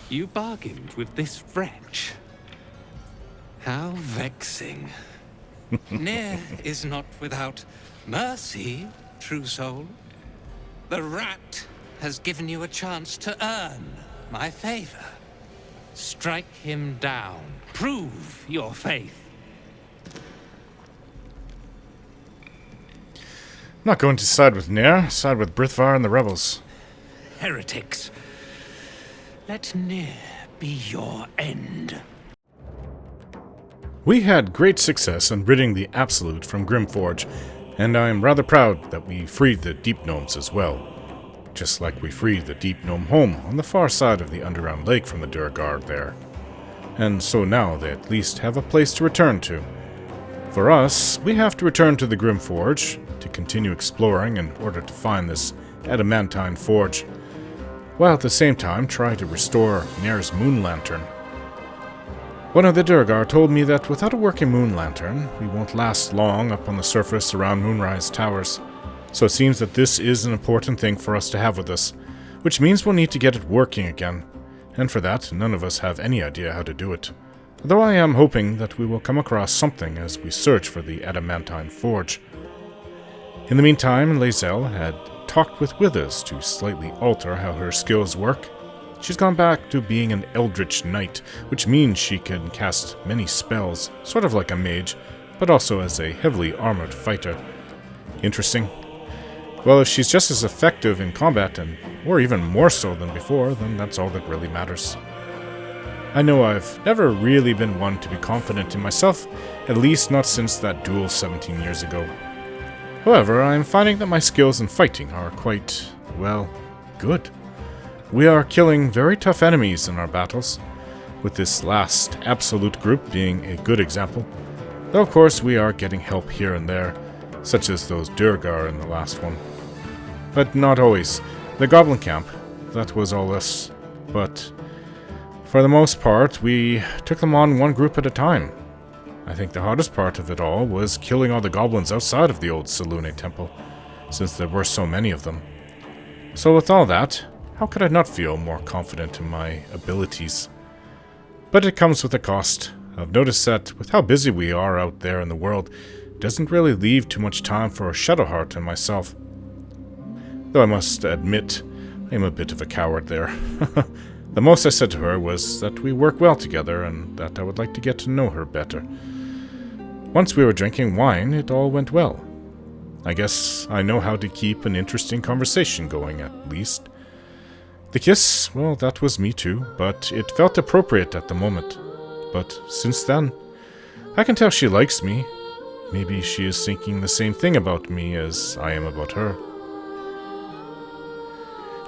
You bargained with this wretch. How vexing. Near is not without mercy, true soul. The rat has given you a chance to earn my favor. Strike him down. Prove your faith. I'm not going to side with Nair, side with Brithvar and the rebels. Heretics. Let Near be your end. We had great success in ridding the Absolute from Grymforge, and I am rather proud that we freed the Deep Gnomes as well. Just like we freed the Deep Gnome home on the far side of the underground lake from the Durgar there. And so now they at least have a place to return to. For us, we have to return to the Grymforge to continue exploring in order to find this Adamantine Forge, while at the same time try to restore Nair's moon lantern. One of the Durgar told me that without a working moon lantern, we won't last long up on the surface around Moonrise Towers. So it seems that this is an important thing for us to have with us, which means we'll need to get it working again. And for that, none of us have any idea how to do it. Though I am hoping that we will come across something as we search for the Adamantine Forge. In the meantime, Lae'Zel had talked with Withers to slightly alter how her skills work. She's gone back to being an Eldritch Knight, which means she can cast many spells, sort of like a mage, but also as a heavily armored fighter. Interesting. Well, if she's just as effective in combat, or even more so than before, then that's all that really matters. I know I've never really been one to be confident in myself, at least not since that duel 17 years ago. However, I am finding that my skills in fighting are quite, well, good. We are killing very tough enemies in our battles, with this last Absolute group being a good example. Though of course we are getting help here and there, such as those Durgar in the last one. But not always. The Goblin Camp, that was all us. But for the most part, we took them on one group at a time. I think the hardest part of it all was killing all the goblins outside of the old Selûne Temple, since there were so many of them. So with all that, how could I not feel more confident in my abilities? But it comes with a cost. I've noticed that with how busy we are out there in the world, it doesn't really leave too much time for Shadowheart and myself. Though I must admit, I am a bit of a coward there. The most I said to her was that we work well together and that I would like to get to know her better. Once we were drinking wine, it all went well. I guess I know how to keep an interesting conversation going, at least. The kiss, well, that was me too, but it felt appropriate at the moment. But since then, I can tell she likes me. Maybe she is thinking the same thing about me as I am about her.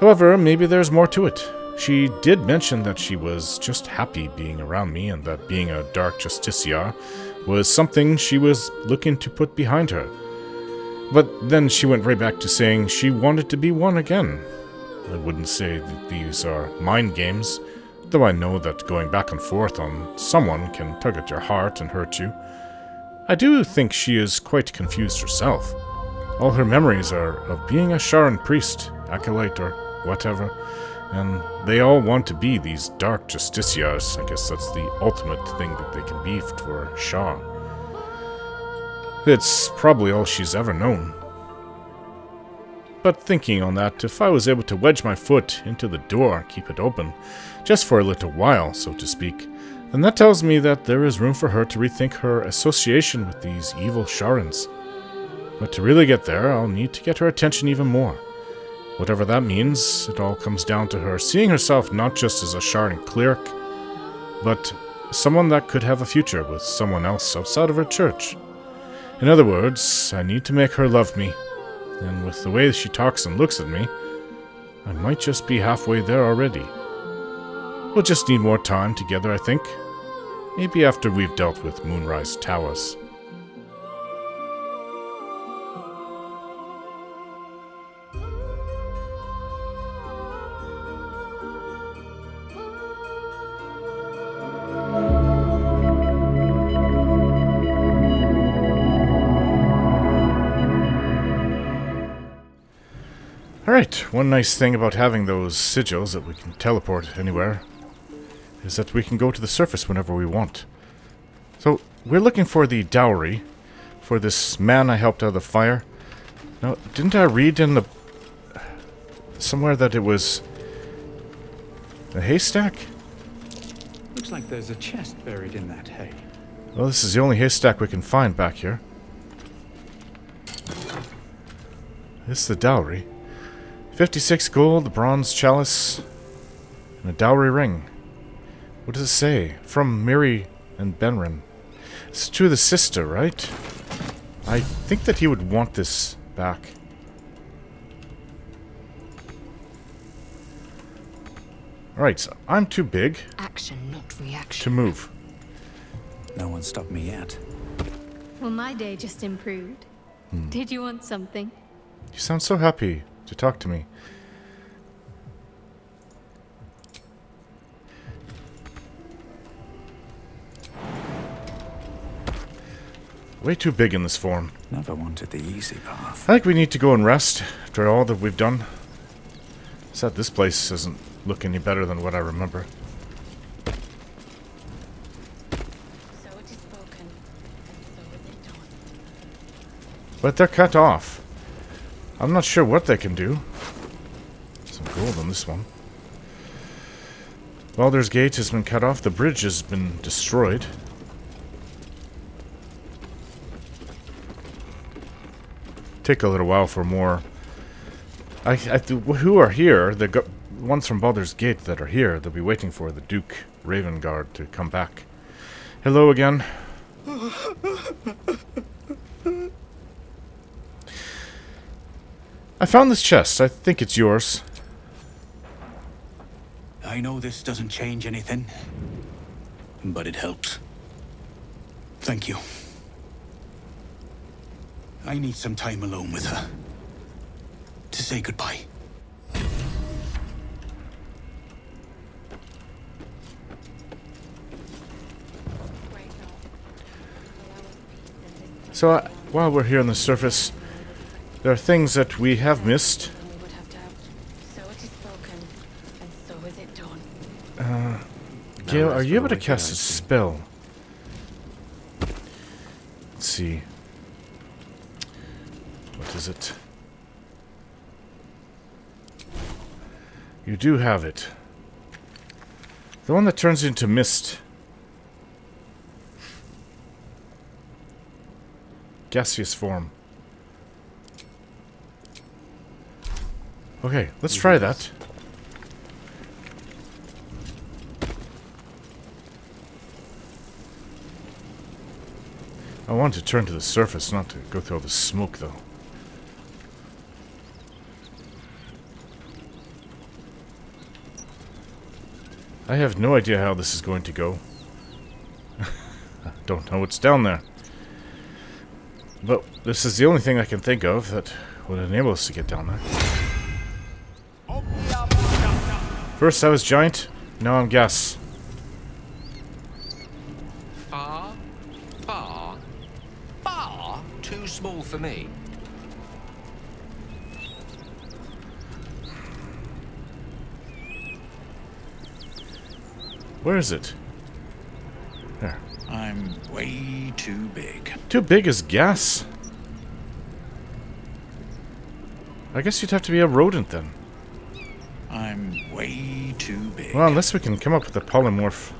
However, maybe there's more to it. She did mention that she was just happy being around me and that being a Dark Justiciar was something she was looking to put behind her. But then she went right back to saying she wanted to be one again. I wouldn't say that these are mind games, though I know that going back and forth on someone can tug at your heart and hurt you. I do think she is quite confused herself. All her memories are of being a Sharran priest, acolyte, or whatever, and they all want to be these Dark Justiciars. I guess that's the ultimate thing that they can be for Shah. It's probably all she's ever known. But thinking on that, if I was able to wedge my foot into the door, keep it open, just for a little while, so to speak, then that tells me that there is room for her to rethink her association with these evil Sharrans. But to really get there, I'll need to get her attention even more. Whatever that means, it all comes down to her seeing herself not just as a Sharran cleric, but someone that could have a future with someone else outside of her church. In other words, I need to make her love me, and with the way she talks and looks at me, I might just be halfway there already. We'll just need more time together, I think. Maybe after we've dealt with Moonrise Towers. Alright, one nice thing about having those sigils that we can teleport anywhere is that we can go to the surface whenever we want. So, we're looking for the dowry for this man I helped out of the fire. Now, didn't I read in the... somewhere that it was... a haystack? Looks like there's a chest buried in that hay. Well, this is the only haystack we can find back here. This is the dowry. 56 gold, the bronze chalice, and a dowry ring. What does it say? From Miri and Benrin. It's to the sister, right? I think that he would want this back. Alright, so I'm too big Action, not reaction. to move. No one stopped me yet. Well, my day just improved. Did you want something? You sound so happy to talk to me. Way too big in this form. Never wanted the easy path. I think we need to go and rest after all that we've done. Except this place doesn't look any better than what I remember. So it is spoken, and so is it done. But they're cut off. I'm not sure what they can do. Some gold on this one. Baldur's Gate has been cut off. The bridge has been destroyed. Take a little while for more. Who are here? The ones from Baldur's Gate that are here. They'll be waiting for the Duke Ravengard to come back. Hello again. I found this chest. I think it's yours. I know this doesn't change anything, but it helps. Thank you. I need some time alone with her. To say goodbye. So, while we're here on the surface, there are things that we have missed. We would have doubt. So it is spoken, and so is it done. Gale, are you able to cast a spell? Let's see. What is it? You do have it. The one that turns into mist. Gaseous form. Okay, let's try that. I want to turn to the surface, not to go through all the smoke, though. I have no idea how this is going to go. I don't know what's down there. But this is the only thing I can think of that would enable us to get down there. First I was giant, now I'm gas. Far, far, far too small for me. Where is it? There. I'm way too big. Too big as gas? I guess you'd have to be a rodent then. I'm way too big. Well, unless we can come up with a polymorph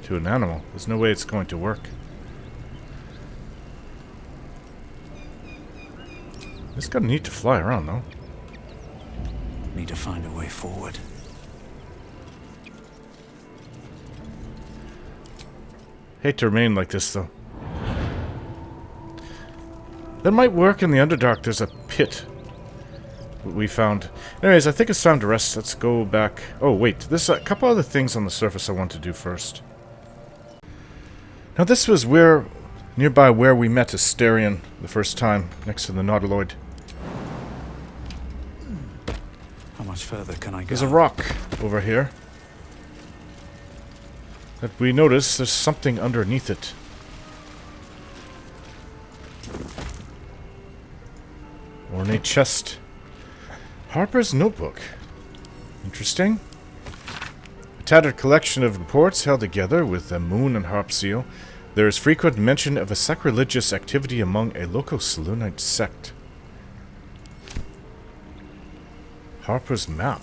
to an animal. There's no way it's going to work. It's got a need to fly around, though. Need to find a way forward. Hate to remain like this, though. That might work in the Underdark. There's a pit we found. Anyways, I think it's time to rest. Let's go back. Oh, wait. There's a couple other things on the surface I want to do first. Now, this was nearby where we met Asterion the first time, next to the Nautiloid. How much further can I go? There's a rock over here that we notice there's something underneath it. Ornate chest. Harper's notebook. Interesting. tattered collection of reports held together with the moon and harp seal, there is frequent mention of a sacrilegious activity among a local Selûnite sect. Harper's map.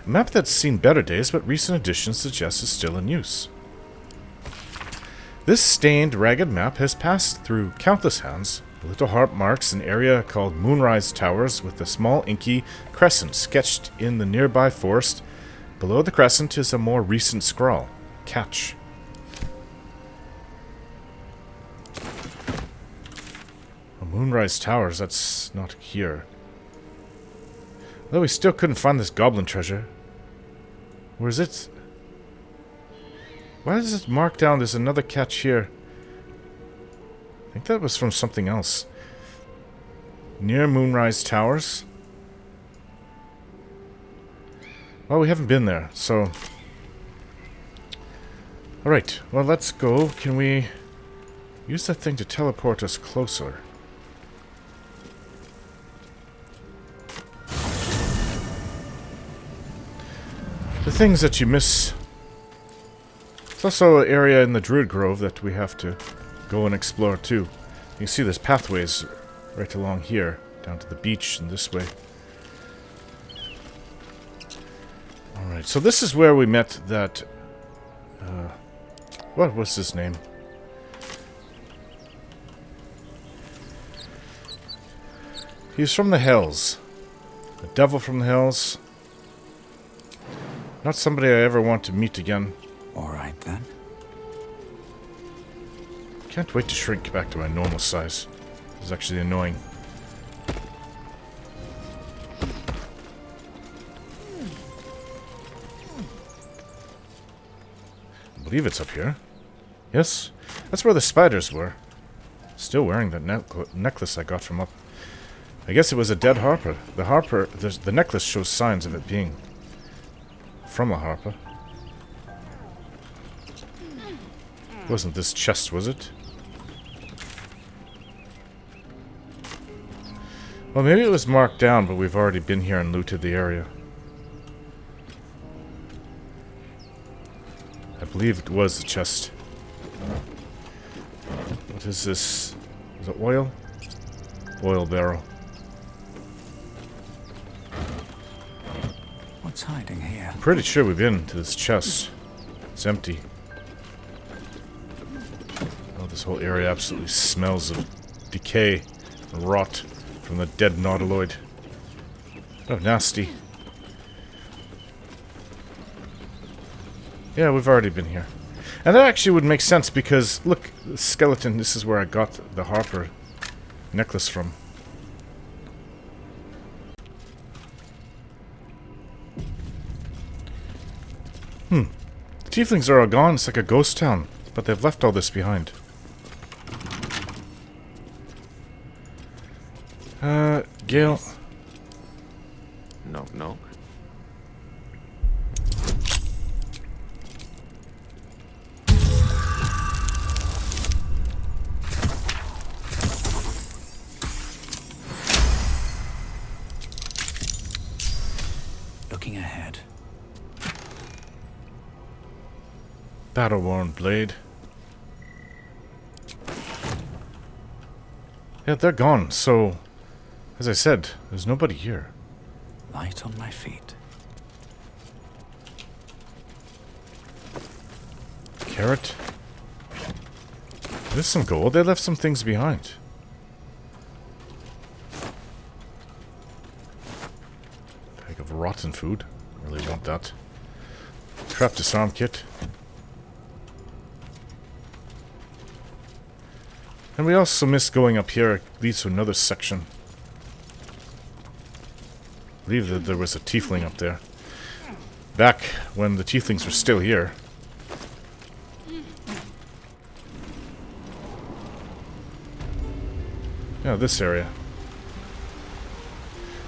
A map that's seen better days, but recent additions suggest is still in use. This stained, ragged map has passed through countless hands. The little harp marks an area called Moonrise Towers with a small inky crescent sketched in the nearby forest. Below the crescent is a more recent scrawl. Catch. Oh, Moonrise Towers, that's not here. Though we still couldn't find this goblin treasure. Where is it? Why is it marked down? There's another catch here. I think that was from something else. Near Moonrise Towers. Well, we haven't been there, so... Alright, well, let's go. Can we use that thing to teleport us closer? The things that you miss. It's also an area in the Druid Grove that we have to go and explore too. You can see there's pathways right along here, down to the beach and this way. Alright, so this is where we met that... what was his name? He's from the Hells. A devil from the Hells. Not somebody I ever want to meet again. Alright then. Can't wait to shrink back to my normal size. It's actually annoying. I believe it's up here. Yes, that's where the spiders were. Still wearing that necklace I got from up. I guess it was a dead harper. The necklace shows signs of it being from a harper. Wasn't this chest, was it? Well, maybe it was marked down, but we've already been here and looted the area. I believe it was the chest. What is this? Is it oil? Oil barrel. What's hiding here? I'm pretty sure we've been to this chest. It's empty. Oh, this whole area absolutely smells of decay and rot from the dead nautiloid. Oh, nasty. Yeah, we've already been here. And that actually would make sense because, look, the skeleton, this is where I got the harper necklace from. The tieflings are all gone. It's like a ghost town. But they've left all this behind. Gale. Knock, knock. Looking ahead. Battle-worn blade. Yeah, they're gone, so... As I said, there's nobody here. Light on my feet. Carrot. There's some gold. They left some things behind. Bag of rotten food. Really want that. Trap disarm kit. And we also missed going up here. It leads to another section. I believe that there was a tiefling up there. Back when the tieflings were still here. Yeah, this area.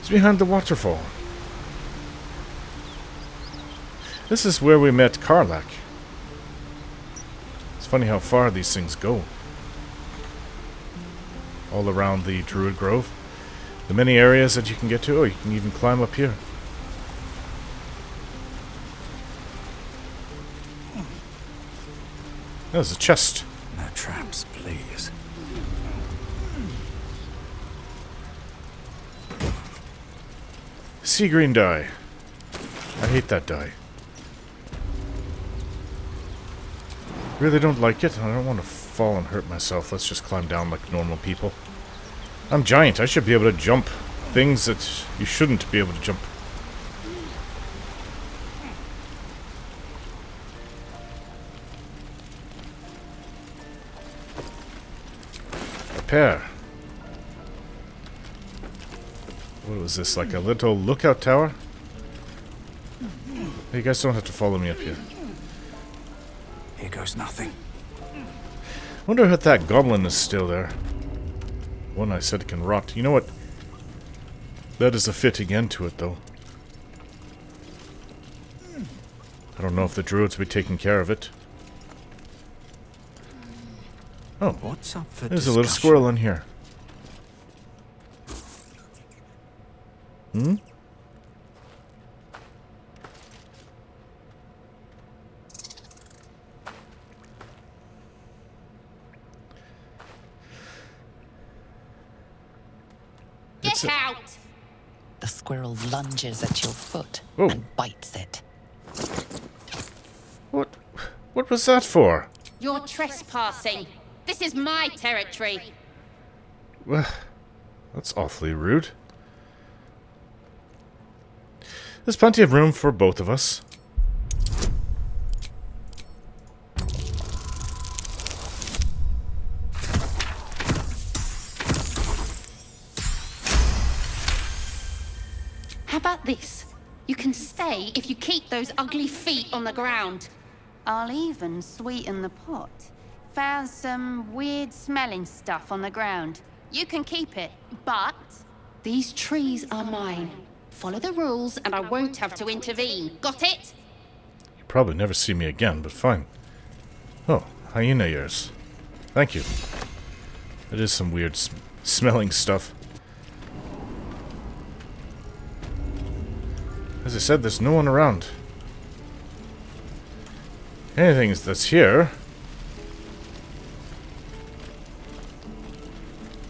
It's behind the waterfall. This is where we met Karlach. It's funny how far these things go. All around the Druid Grove. The many areas that you can get to. Oh, you can even climb up here. There's a chest. No traps, please. Sea green dye. I hate that dye. Really don't like it. I don't want to fall and hurt myself. Let's just climb down like normal people. I'm giant. I should be able to jump things that you shouldn't be able to jump. Repair. What was this, like a little lookout tower? You guys don't have to follow me up here. Here goes nothing. Wonder if that goblin is still there. One I said can rot. You know what? That is a fitting end to it, though. I don't know if the druids will be taking care of it. Oh, What's up for there's a little squirrel in here. Hmm? Get out! The squirrel lunges at your foot Oh. and bites it. What was that for? You're trespassing. This is my territory. Well, that's awfully rude. There's plenty of room for both of us. How about this? You can stay if you keep those ugly feet on the ground. I'll even sweeten the pot. Found some weird smelling stuff on the ground. You can keep it, but these trees are mine. Follow the rules and I won't have to intervene. Got it? You'll probably never see me again, but fine. Oh, hyena ears. Thank you. It is some weird smelling stuff. As I said, there's no one around. Anything that's here.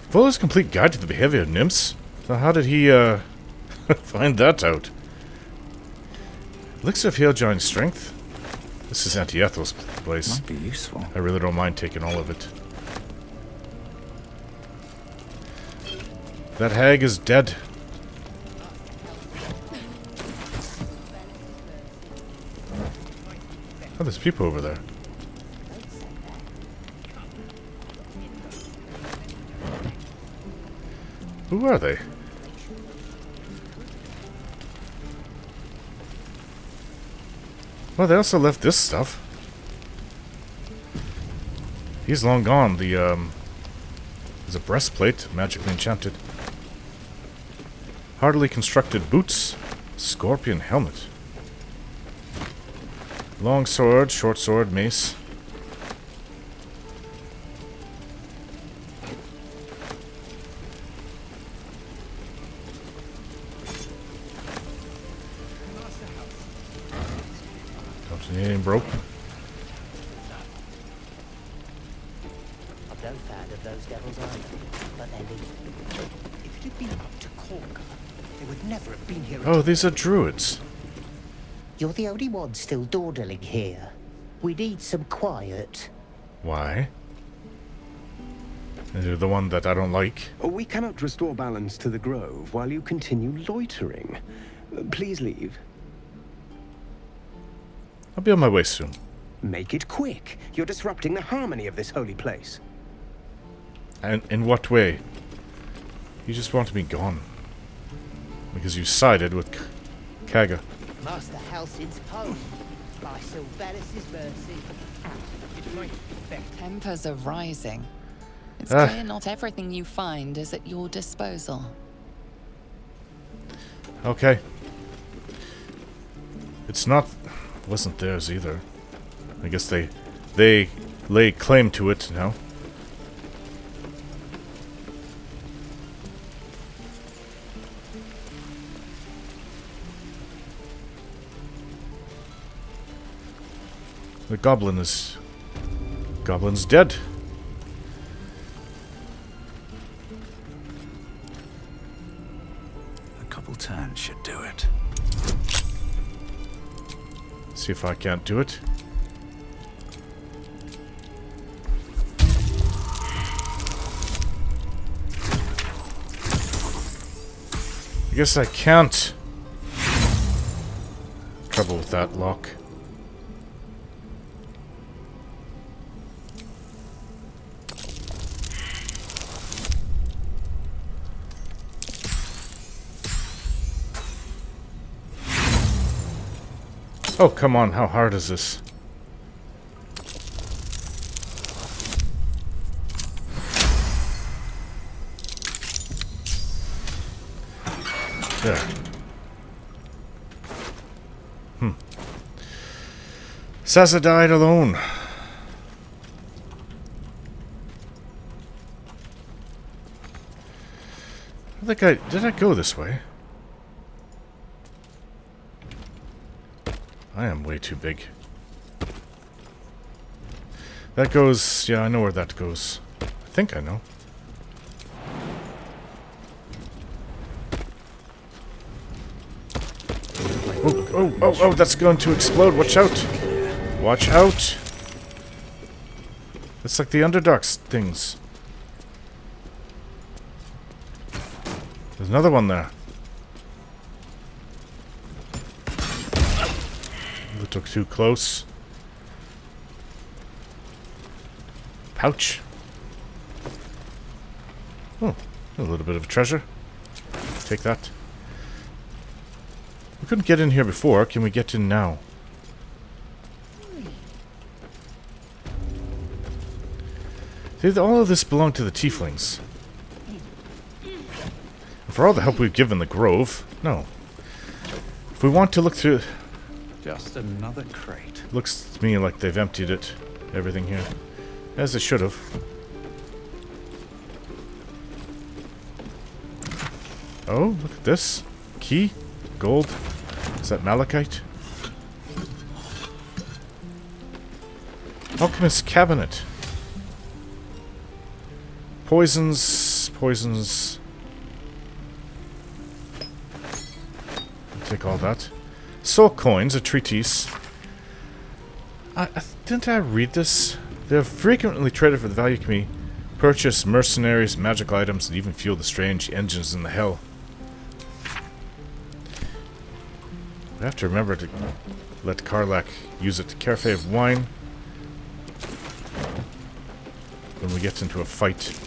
Fuller's complete guide to the behavior of nymphs. So how did he, find that out? Elixir of Heal Giant Strength. This is Auntie Ethel's place. Might be useful. I really don't mind taking all of it. That hag is dead. Oh, there's people over there. Who are they? Well, they also left this stuff. He's long gone. There's a breastplate, magically enchanted. Hardily constructed boots. Scorpion helmet. Long sword, short sword, mace. Anything broke? I'm no fan of those devils either, but they're legal. If it had been up to Corker, they would never have been here. Oh, these are druids. You're the only one still dawdling here. We need some quiet. Why? They're the one that I don't like. We cannot restore balance to the grove while you continue loitering. Please leave. I'll be on my way soon. Make it quick. You're disrupting the harmony of this holy place. And in what way? You just want me gone. Because you sided with Kaga. Master Halsin's home. By Sylvanas' mercy. Tempers are rising. It's Ah. clear not everything you find is at your disposal. Okay. It's not... wasn't theirs either. I guess they lay claim to it now. The goblin is Goblin's dead. A couple turns should do it. See if I can't do it. I guess I can't. Trouble with that lock. Oh, come on, how hard is this? There. Sasa died alone. I think did I go this way? I am way too big. That goes, yeah, I know where that goes. I think I know. Oh, that's going to explode. Watch out. Watch out. It's like the Underdark things. There's another one there. We took too close. Pouch. Oh, a little bit of treasure. Take that. We couldn't get in here before. Can we get in now? Did all of this belong to the tieflings? And for all the help we've given the grove, no. If we want to look through... Just another crate. Looks to me like they've emptied it. Everything here. As they should have. Oh, look at this. Key. Gold. Is that malachite? Alchemist's cabinet. Poisons. Poisons. I'll take all that. Soul coins, a treatise. Didn't I read this? They are frequently traded for the value can be purchase mercenaries, magical items, and even fuel the strange engines in the hell. We have to remember to let Karlach use it. Carafe of wine. When we get into a fight.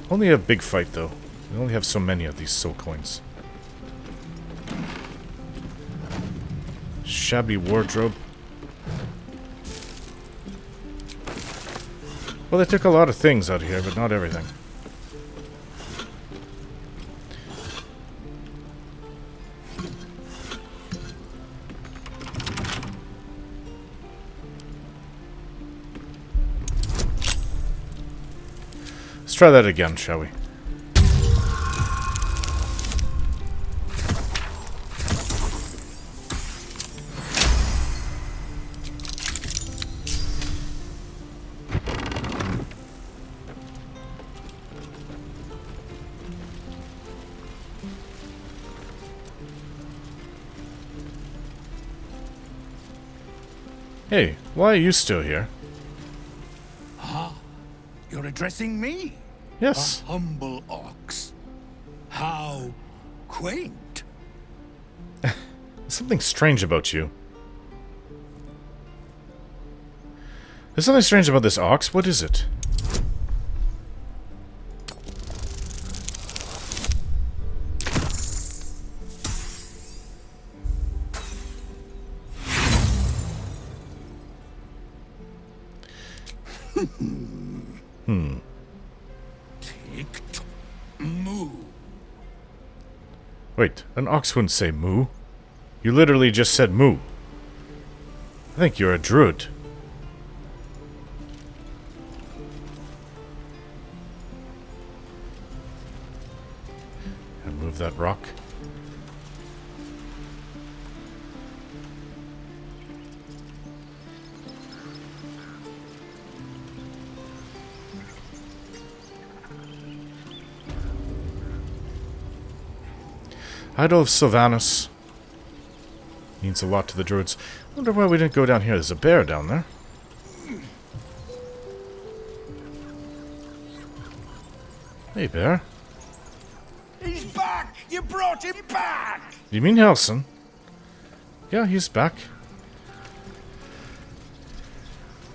Only a big fight, though. We only have so many of these soul coins. Shabby wardrobe. Well, they took a lot of things out of here, but not everything. Let's try that again, shall we? Hey, why are you still here? Ah, you're addressing me? Yes. A humble ox. How quaint. There's something strange about you. There's something strange about this ox. What is it? Moo. Wait, an ox wouldn't say moo. You literally just said moo. I think you're a druid. And move that rock. Idol of Sylvanus. Means a lot to the druids. I wonder why we didn't go down here. There's a bear down there. Hey, bear. He's back! You brought him back! You mean Helson? Yeah, he's back.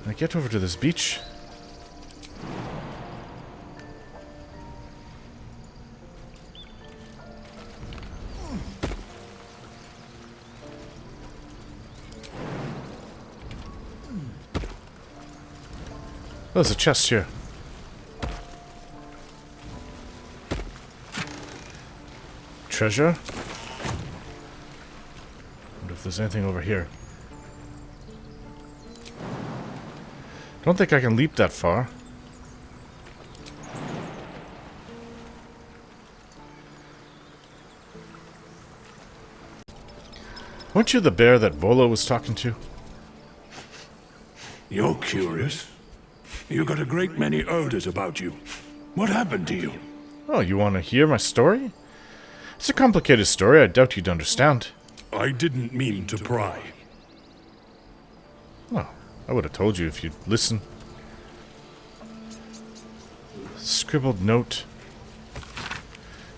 Can I get over to this beach? Oh, there's a chest here. Treasure? Wonder if there's anything over here. Don't think I can leap that far. Weren't you the bear that Volo was talking to? You're curious. You got a great many odors about you. What happened to you? Oh, you want to hear my story? It's a complicated story. I doubt you'd understand. I didn't mean to pry. Oh, I would have told you if you'd listen. Scribbled note.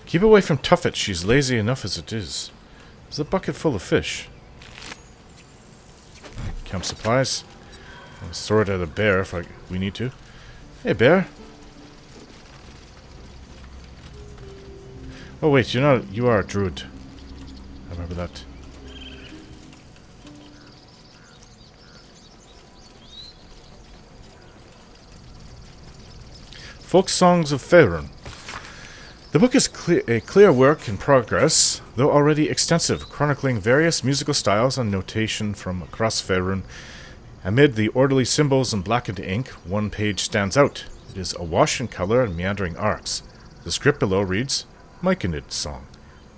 Keep away from Tuffet. She's lazy enough as it is. There's a bucket full of fish. Camp supplies. I'll throw it at a bear if we need to. Hey, bear. Oh wait, you are a druid. I remember that. Folk Songs of Faerun. The book is a clear work in progress, though already extensive, chronicling various musical styles and notation from across Faerun. Amid the orderly symbols and blackened ink, one page stands out. It is awash in color and meandering arcs. The script below reads, Myconid Song.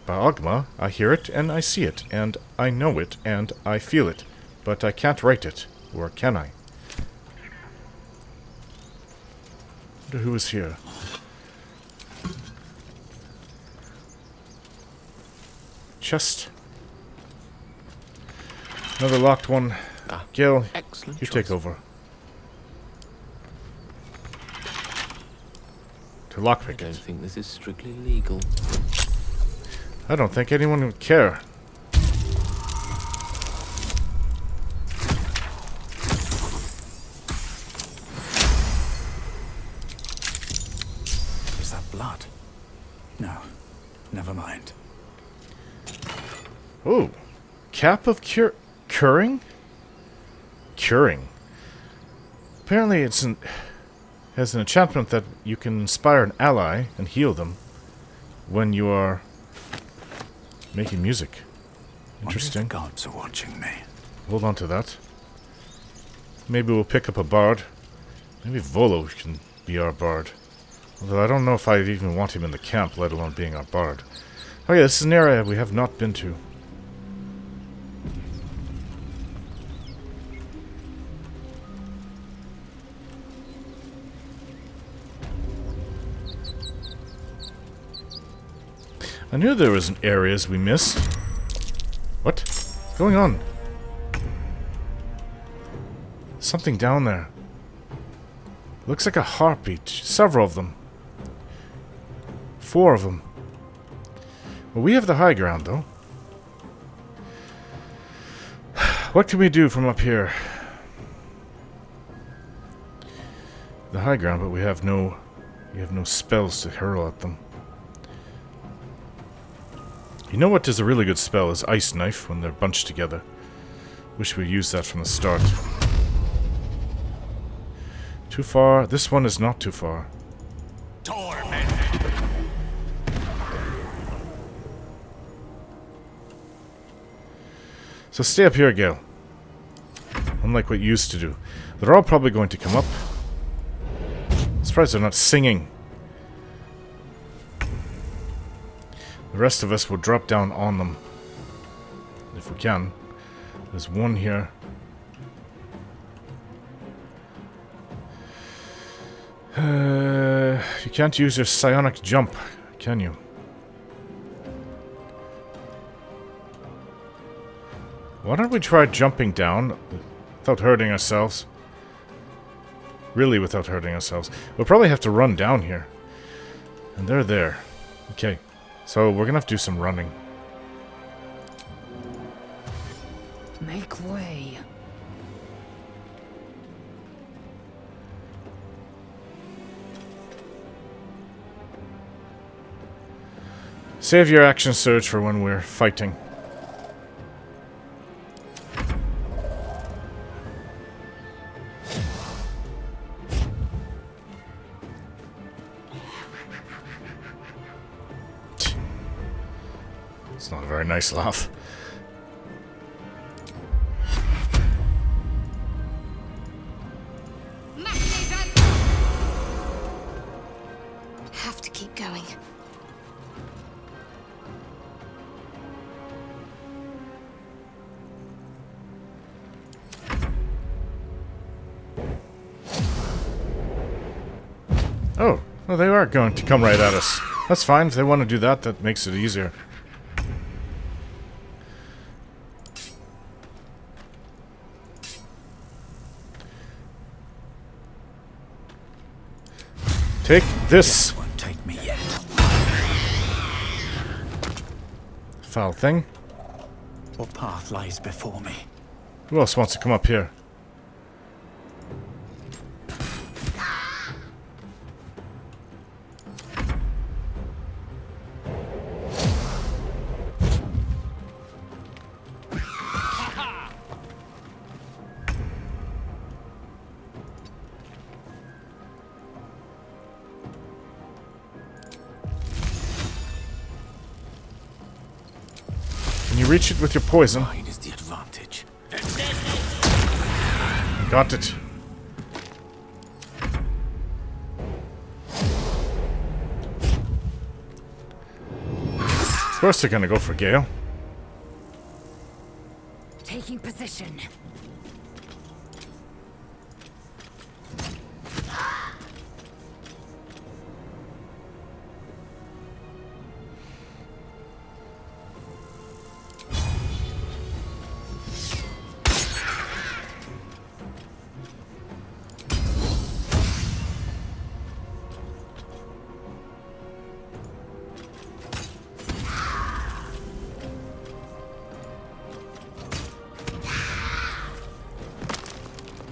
By Ogma, I hear it and I see it, and I know it and I feel it, but I can't write it, or can I? Wonder who is here. Chest. Another locked one. Gil, Excellent you choice. take over. To lockpick I don't it. think this is strictly legal. I don't think anyone would care. Is that blood? No. Never mind. Oh. Cap of curing? Curing. Apparently it's has an enchantment that you can inspire an ally and heal them when you are making music. Interesting. Wonder if gods are watching me. Hold on to that. Maybe we'll pick up a bard. Maybe Volo can be our bard. Although I don't know if I'd even want him in the camp, let alone being our bard. Oh yeah, this is an area we have not been to. I knew there was areas we missed. What? What's going on? Something down there. Looks like a heartbeat. Several of them. 4 of them. Well, we have the high ground, though. What can we do from up here? The high ground, but we have no spells to hurl at them. You know what is a really good spell is Ice Knife when they're bunched together. Wish we used that from the start. Too far? This one is not too far. Torment! So stay up here, Gale. Unlike what you used to do. They're all probably going to come up. I'm surprised they're not singing. The rest of us will drop down on them. If we can. There's one here. You can't use your psionic jump, can you? Why don't we try jumping down without hurting ourselves? Really without hurting ourselves. We'll probably have to run down here. And they're there. Okay. So we're gonna have to do some running. Make way. Save your action surge for when we're fighting. It's not a very nice laugh. Have to keep going. Oh, well, they are going to come right at us. That's fine. If they want to do that, that makes it easier. Take this. Won't take me yet. Foul thing. What path lies before me? Who else wants to come up here? Can you reach it with your poison? Mine is the advantage. Got it. Of course they're gonna go for Gale. Taking position.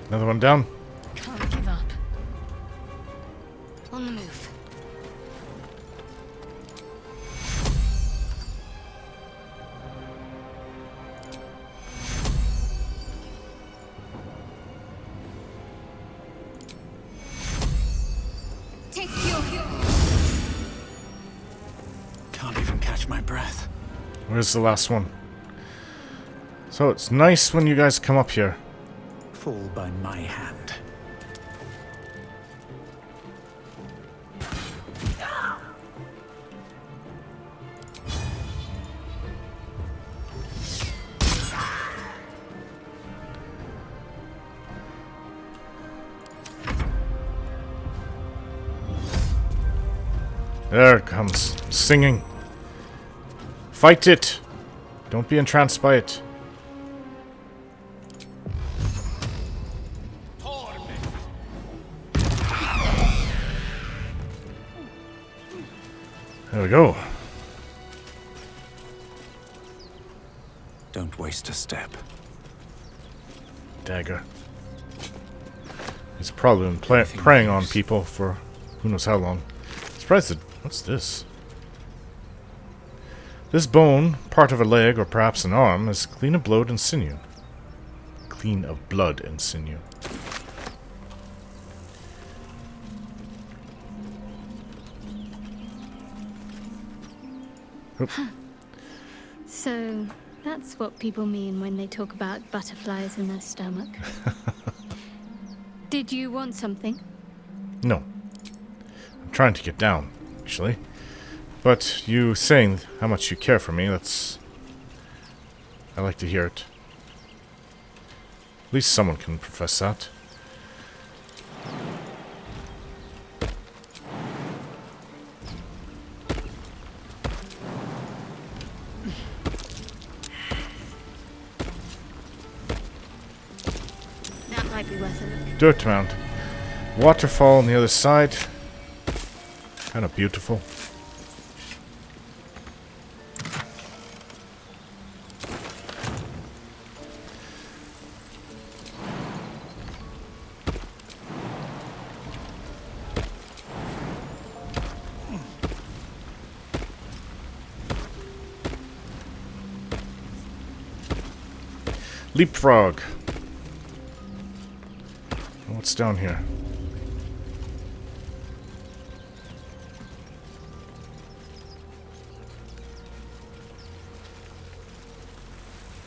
Another one down. Can't give up. On the move. Take your Can't even catch my breath. Where's the last one? So it's nice when you guys come up here. Fall by my hand. There it comes. Singing. Fight it! Don't be entranced by it. There we go. Don't waste a step. Dagger. It's probably been preying on people for who knows how long. Surprised that. What's this? This bone, part of a leg or perhaps an arm, is clean of blood and sinew. Clean of blood and sinew. So, that's what people mean when they talk about butterflies in their stomach. Did you want something? No. I'm trying to get down, actually. But you saying how much you care for me, that's... I like to hear it. At least someone can profess that. Might be worth a look. Dirt mound. Waterfall on the other side. Kind of beautiful. Leapfrog. What's down here?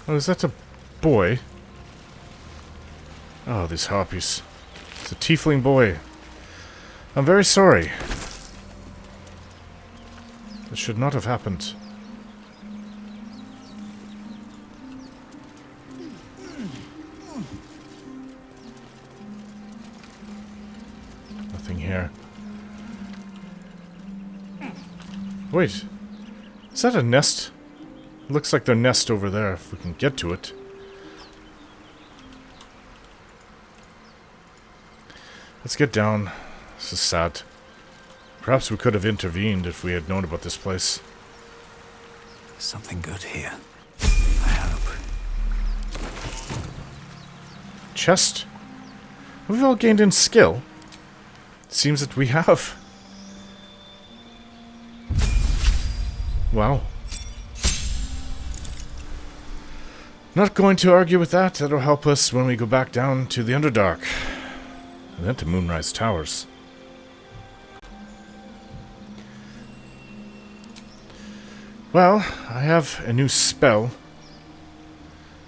Oh, is that a boy? Oh, these harpies. It's a tiefling boy. I'm very sorry. This should not have happened. Nothing here. Wait. Is that a nest? It looks like their nest over there, if we can get to it. Let's get down. This is sad. Perhaps we could have intervened if we had known about this place. Something good here. I hope. Chest? Have we all gained in skill? It seems that we have. Wow. Not going to argue with that. That'll help us when we go back down to the Underdark. And then to Moonrise Towers. Well, I have a new spell.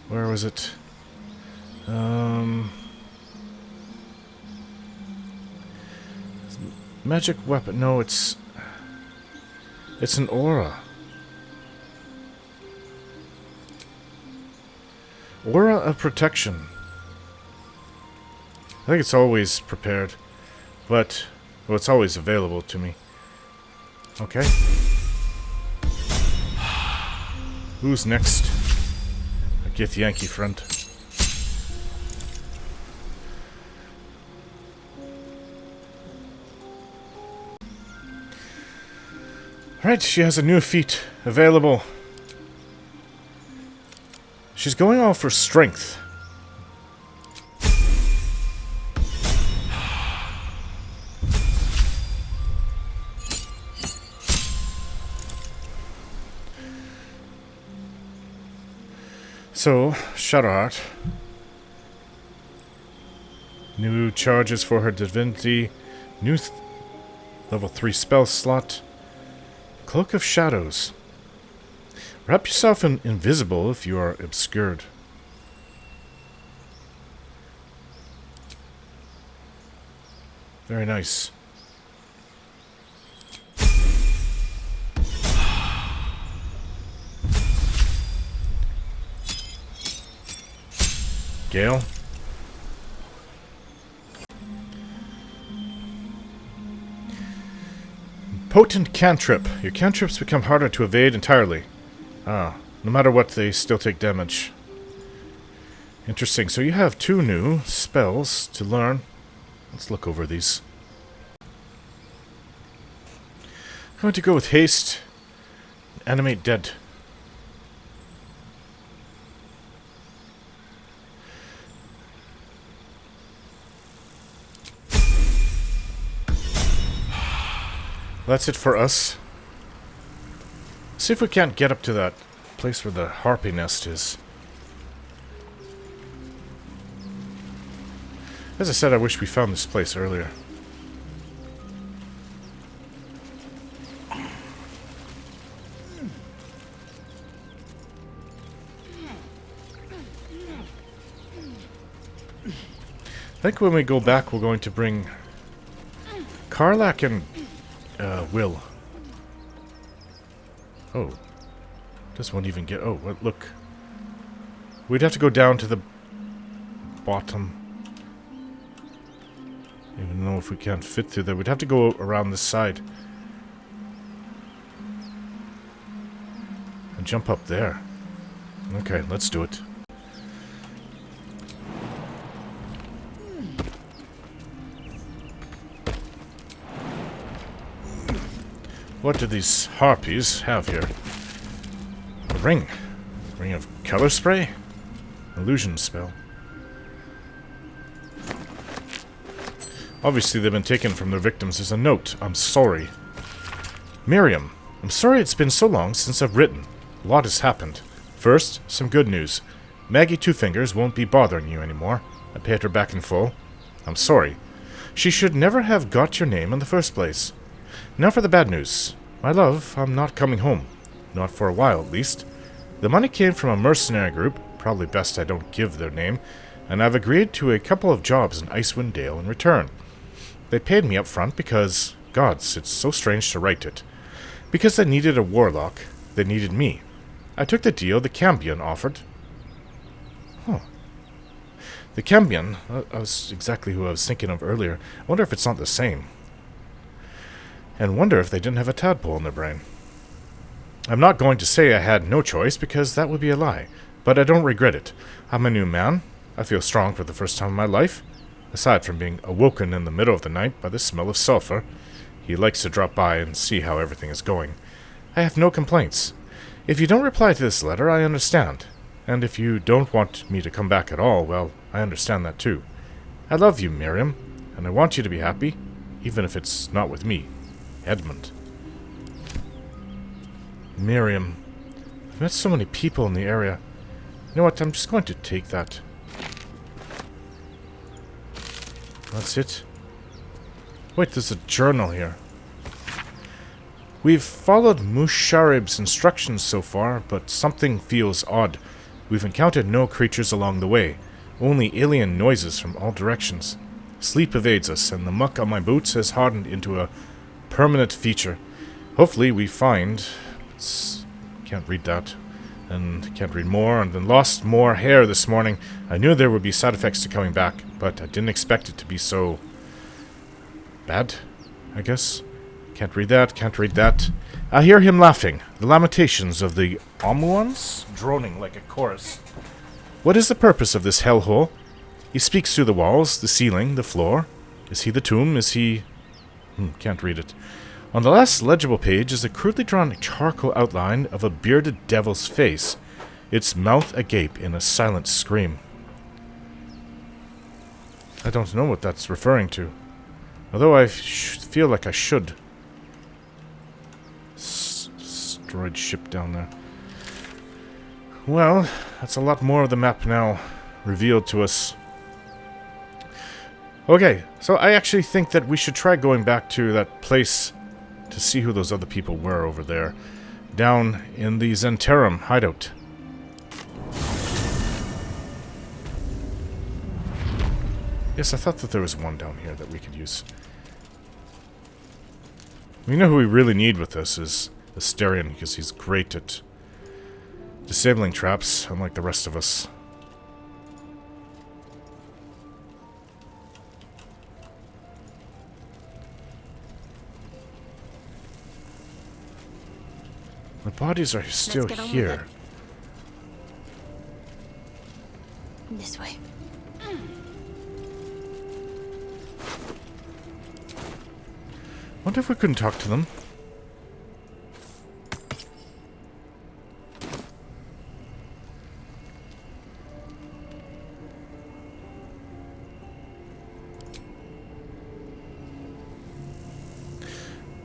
Where was it? Magic weapon. No, it's an aura. Aura of protection. I think it's always prepared, but well, it's always available to me. Okay. Who's next? I get Yankee front. Right, she has a new feat available. She's going all for strength. So, Shadowheart. New charges for her divinity. New level 3 spell slot. Cloak of Shadows. Wrap yourself in invisible if you are obscured. Very nice. Gale. Potent cantrip. Your cantrips become harder to evade entirely. Ah, no matter what, they still take damage. Interesting. So you have 2 new spells to learn. Let's look over these. I'm going to go with haste. Animate dead. That's it for us. See if we can't get up to that place where the harpy nest is. As I said, I wish we found this place earlier. I think when we go back, we're going to bring Karlach and Will. Oh. This won't even get... Oh, look. We'd have to go down to the bottom. Even though if we can't fit through there, we'd have to go around this side. And jump up there. Okay, let's do it. What do these harpies have here? A ring. A ring of color spray? Illusion spell. Obviously they've been taken from their victims as a note. I'm sorry. Miriam, I'm sorry it's been so long since I've written. A lot has happened. First, some good news. Maggie Two Fingers won't be bothering you anymore. I paid her back in full. I'm sorry. She should never have got your name in the first place. Now for the bad news. My love, I'm not coming home. Not for a while, at least. The money came from a mercenary group, probably best I don't give their name, and I've agreed to a couple of jobs in Icewind Dale in return. They paid me up front because, gods, it's so strange to write it. Because they needed a warlock, they needed me. I took the deal the Cambion offered. Huh. The Cambion, that was exactly who I was thinking of earlier. I wonder if it's not the same. And wonder if they didn't have a tadpole in their brain. I'm not going to say I had no choice, because that would be a lie. But I don't regret it. I'm a new man. I feel strong for the first time in my life. Aside from being awoken in the middle of the night by the smell of sulfur, he likes to drop by and see how everything is going. I have no complaints. If you don't reply to this letter, I understand. And if you don't want me to come back at all, well, I understand that too. I love you, Miriam, and I want you to be happy, even if it's not with me. Edmund. Miriam. I've met so many people in the area. You know what, I'm just going to take that. That's it. Wait, there's a journal here. We've followed Musharib's instructions so far, but something feels odd. We've encountered no creatures along the way, only alien noises from all directions. Sleep evades us, and the muck on my boots has hardened into a permanent feature. Hopefully we find... can't read that. And can't read more, and then lost more hair this morning. I knew there would be side effects to coming back, but I didn't expect it to be so... bad, I guess. Can't read that, can't read that. I hear him laughing. The lamentations of the Omuans droning like a chorus. What is the purpose of this hellhole? He speaks through the walls, the ceiling, the floor. Is he the tomb? Is he... can't read it. On the last legible page is a crudely drawn charcoal outline of a bearded devil's face, its mouth agape in a silent scream. I don't know what that's referring to, although I feel like I should. Destroyed ship down there. Well, that's a lot more of the map now revealed to us. Okay, so I actually think that we should try going back to that place to see who those other people were over there, down in the Zentarum hideout. Yes, I thought that there was one down here that we could use. We know who we really need with this is Asterion, because he's great at disabling traps, unlike the rest of us. The bodies are still here. This way. Wonder if we couldn't talk to them.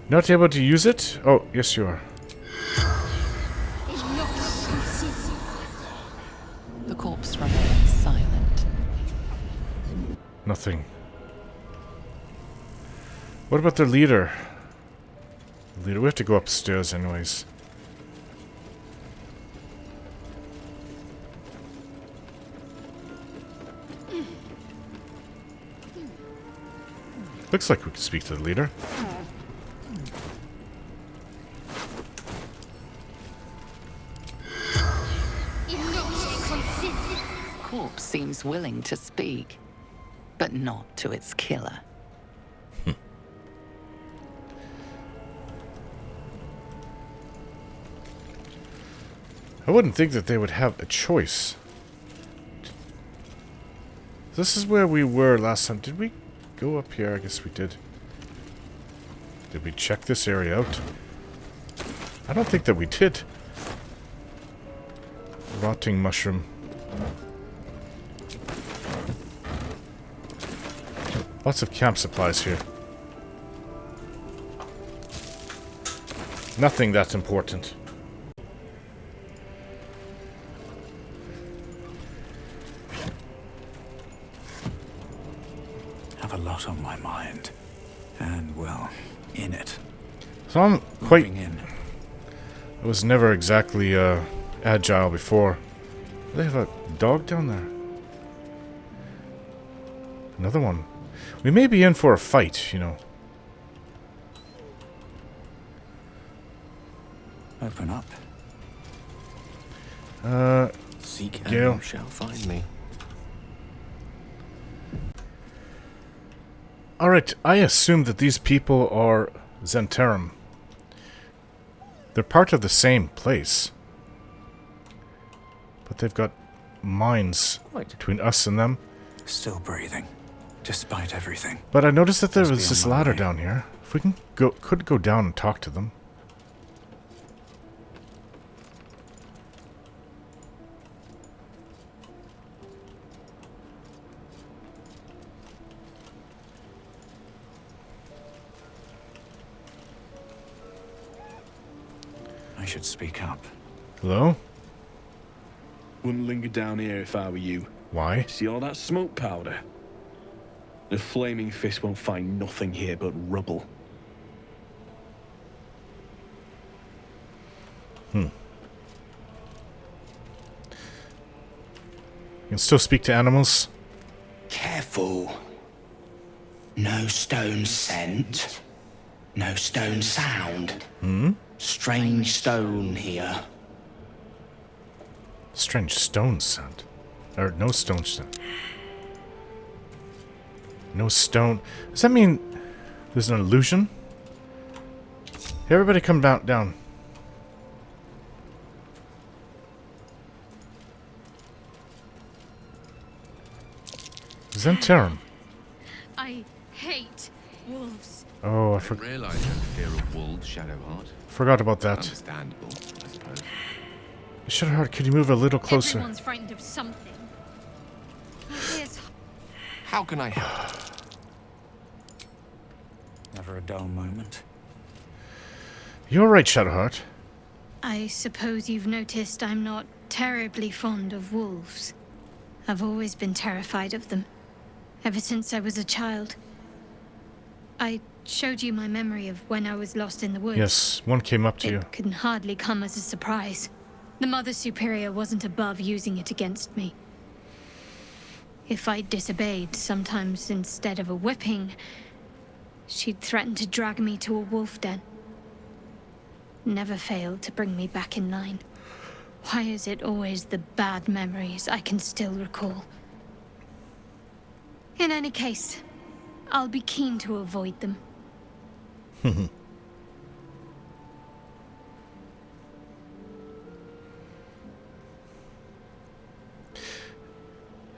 Not able to use it? Oh, yes you are. The corpse remains silent. Nothing. What about their leader? The leader, we have to go upstairs anyways. Looks like we can speak to the leader. Corpse seems willing to speak, but not to its killer. I wouldn't think that they would have a choice. This is where we were last time. Did we go up here? I guess we did. Did we check this area out? I don't think that we did. Rotting mushroom. Lots of camp supplies here. Nothing that's important. Have a lot on my mind. And, well, in it. So I'm quite... Moving in. I was never exactly agile before. They have a dog down there. Another one. We may be in for a fight, you know. Open up. Seek and Gale. you shall find me. Alright, I assume that these people are Zhentarim. They're part of the same place. But they've got mines between us and them. Still breathing, despite everything. But I noticed that there Must was be this on my ladder way. down here. If we could go down and talk to them. I should speak up. Hello? Wouldn't linger down here if I were you. Why? See all that smoke powder? The flaming fist won't find nothing here but rubble. You can still speak to animals? Careful. No stone scent. No stone sound. Strange stone here. Strange stone sound. Or no stone sound. No stone. Does that mean there's an illusion? Hey, everybody come down. Zhentarim. I hate wolves. Oh, I Didn't realize you had fear of wolves, Shadowheart. forgot about that. Understandable, I suppose. Shadowheart, could you move a little closer? Everyone's frightened of something. Here's How can I help? Never a dull moment. You're right, Shadowheart. I suppose you've noticed I'm not terribly fond of wolves. I've always been terrified of them, ever since I was a child. I showed you my memory of when I was lost in the woods. Yes, one came up to you. It can hardly come as a surprise. The Mother Superior wasn't above using it against me. If I disobeyed, sometimes instead of a whipping, she'd threaten to drag me to a wolf den. Never failed to bring me back in line. Why is it always the bad memories I can still recall? In any case, I'll be keen to avoid them.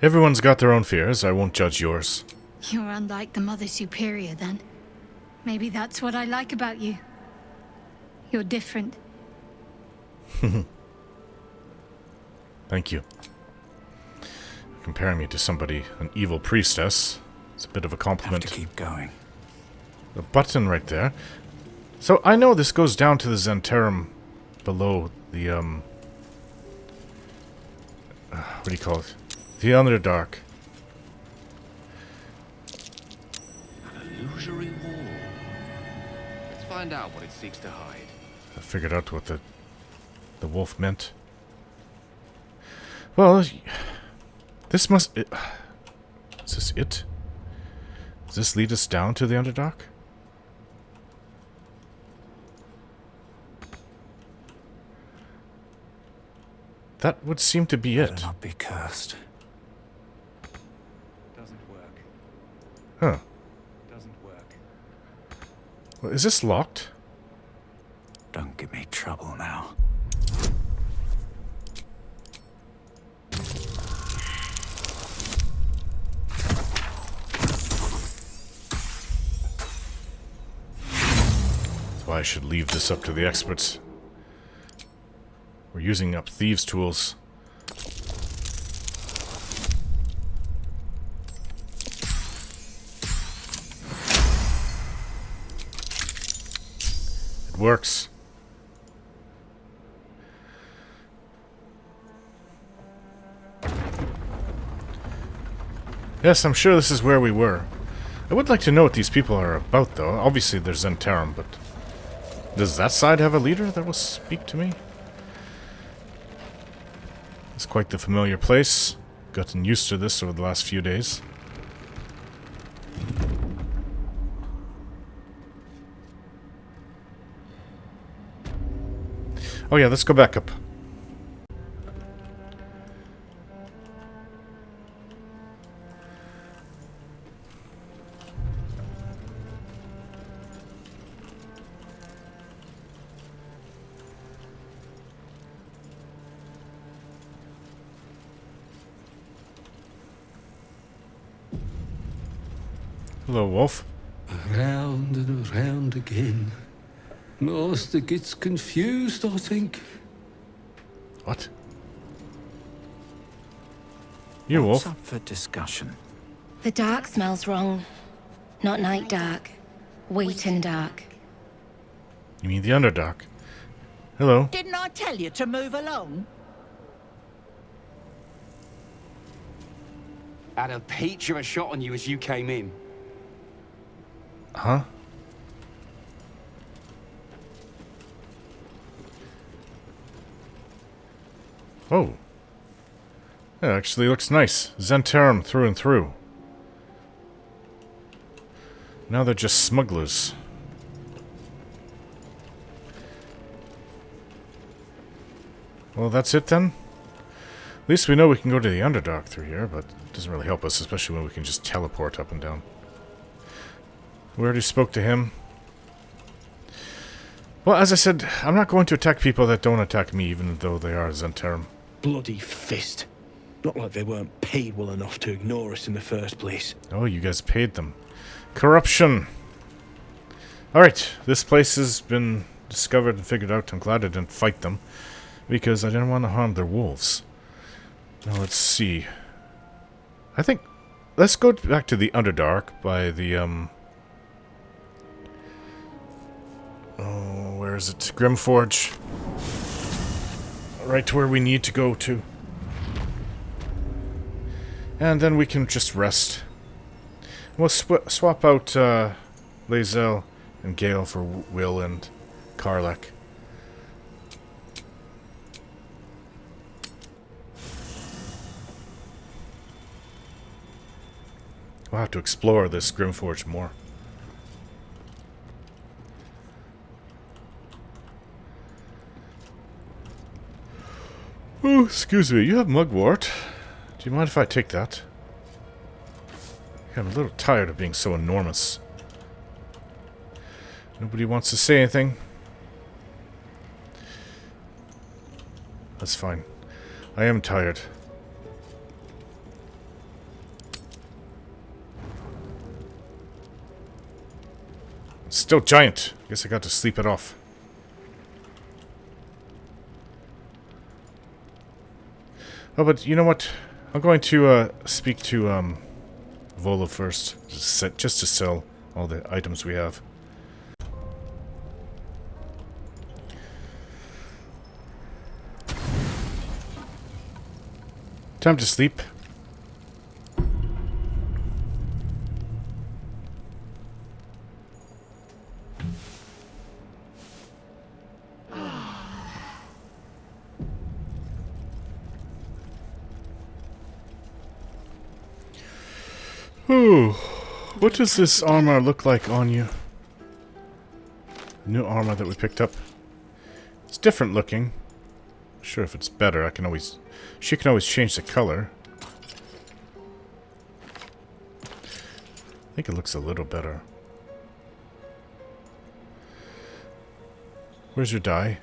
Everyone's got their own fears. I won't judge yours. You're unlike the Mother Superior, then. Maybe that's what I like about you. You're different. Thank you. Comparing me to somebody, an evil priestess, it's a bit of a compliment. Have to keep going. The button right there. So I know this goes down to the Zhentarim below the, what do you call it? The Underdark. An illusory wall. Let's find out what it seeks to hide. I figured out what the wolf meant. Well, this must... is this it? Does this lead us down to the Underdark? That would seem to be Better it. not be cursed. Doesn't work. Huh. Doesn't work. Well, is this locked? Don't give me trouble now. That's why I should leave this up to the experts. We're using up thieves' tools. It works. Yes, I'm sure this is where we were. I would like to know what these people are about, though. Obviously, they're Zentarum, but... does that side have a leader that will speak to me? It's quite the familiar place. Gotten used to this over the last few days. Oh yeah, let's go back up. Hello, Wolf. Around and around again. Master gets confused, I think. What? You, Wolf? What's up for discussion? The dark smells wrong. Not night dark. Waiting dark. You mean the Underdark? Hello. Didn't I tell you to move along? Had a peach of a shot on you as you came in. Huh? Oh. That actually looks nice. Zentarum through and through. Now they're just smugglers. Well, that's it then? At least we know we can go to the Underdark through here, but it doesn't really help us, especially when we can just teleport up and down. We already spoke to him. Well, as I said, I'm not going to attack people that don't attack me, even though they are Zentarum. Bloody fist. Not like they weren't paid well enough to ignore us in the first place. Oh, you guys paid them. Corruption! Alright, this place has been discovered and figured out. I'm glad I didn't fight them, because I didn't want to harm their wolves. Now let's see. I think... let's go back to the Underdark by the, oh, where is it? Grymforge. Right to where we need to go to. And then we can just rest. We'll swap out Lae'Zel and Gale for Will and Karlach. We'll have to explore this Grymforge more. Oh, excuse me, you have mugwort. Do you mind if I take that? I'm a little tired of being so enormous. Nobody wants to say anything. That's fine. I am tired. It's still giant. Guess I got to sleep it off. Oh, but you know what? I'm going to speak to Vola first, just to sell all the items we have. Time to sleep. Ooh, what does this armor look like on you? New armor that we picked up. It's different looking. Not sure if it's better. She can always change the color. I think it looks a little better. Where's your die?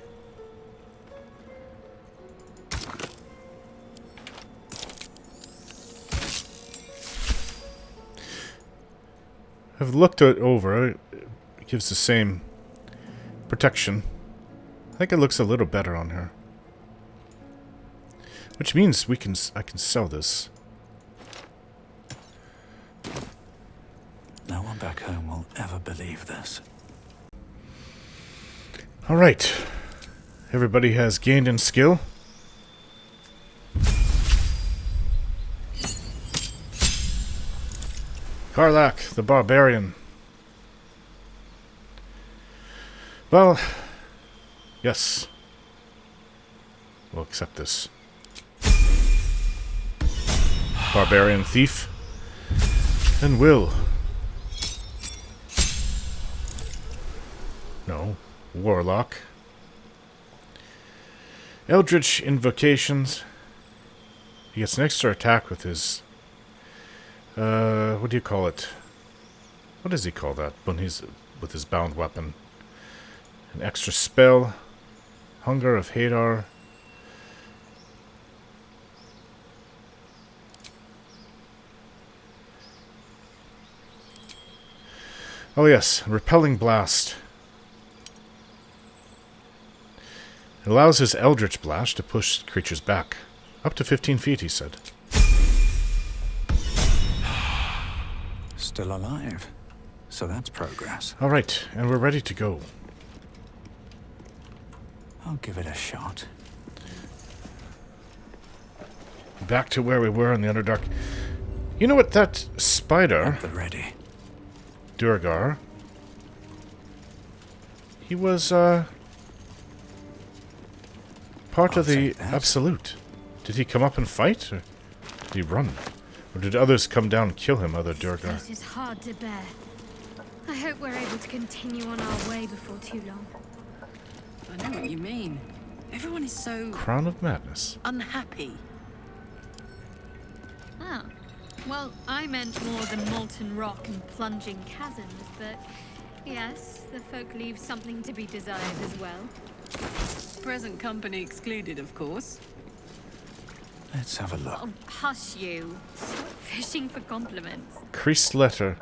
I've looked it over. It gives the same protection. I think it looks a little better on her. Which means I can sell this. No one back home will ever believe this. Alright. Everybody has gained in skill. Karlach, the barbarian. Well, yes. We'll accept this. Barbarian thief. And will. No. Warlock. Eldritch invocations. He gets an extra attack with his... what do you call it? What does he call that when he's with his bound weapon? An extra spell. Hunger of Hadar. Oh yes, Repelling Blast. It allows his Eldritch Blast to push creatures back. Up to 15 feet, he said. Still alive. So that's progress. Alright, and we're ready to go. I'll give it a shot. Back to where we were in the Underdark. You know what, that spider... At the ready. Duergar. He was, part of the Absolute. Did he come up and fight, or did he run? Or did others come down and kill him, other Duergar? This is hard to bear. I hope we're able to continue on our way before too long. I know what you mean. Everyone is so... Crown of Madness. unhappy. Oh. Well, I meant more than molten rock and plunging chasms, but yes, the folk leave something to be desired as well. Present company excluded, of course. Let's have a look. Oh, hush you. Stop fishing for compliments. Creased letter.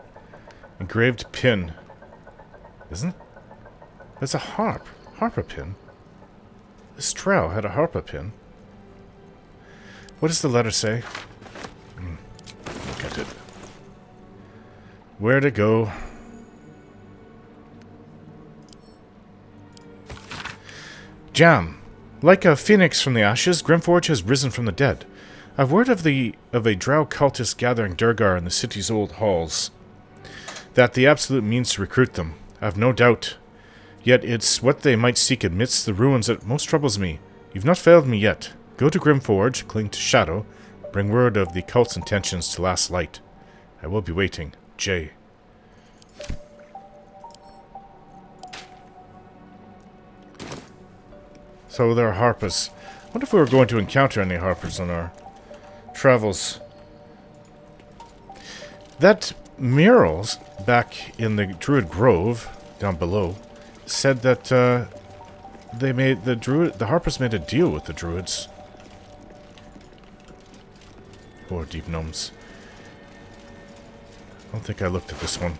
Engraved pin. Isn't... There's a harp. Harper pin. This trowel had a harper pin. What does the letter say? Look at it. Where to go? Jam. Like a phoenix from the ashes, Grymforge has risen from the dead. I've word of a drow cultist gathering Duergar in the city's old halls. That the Absolute means to recruit them. I've no doubt. Yet it's what they might seek amidst the ruins that most troubles me. You've not failed me yet. Go to Grymforge, cling to Shadow, bring word of the cult's intentions to Last Light. I will be waiting. J. So there are harpers. I wonder if we were going to encounter any harpers on our travels. That murals back in the Druid Grove, down below, said that they made the harpers made a deal with the druids. Poor deep gnomes. I don't think I looked at this one.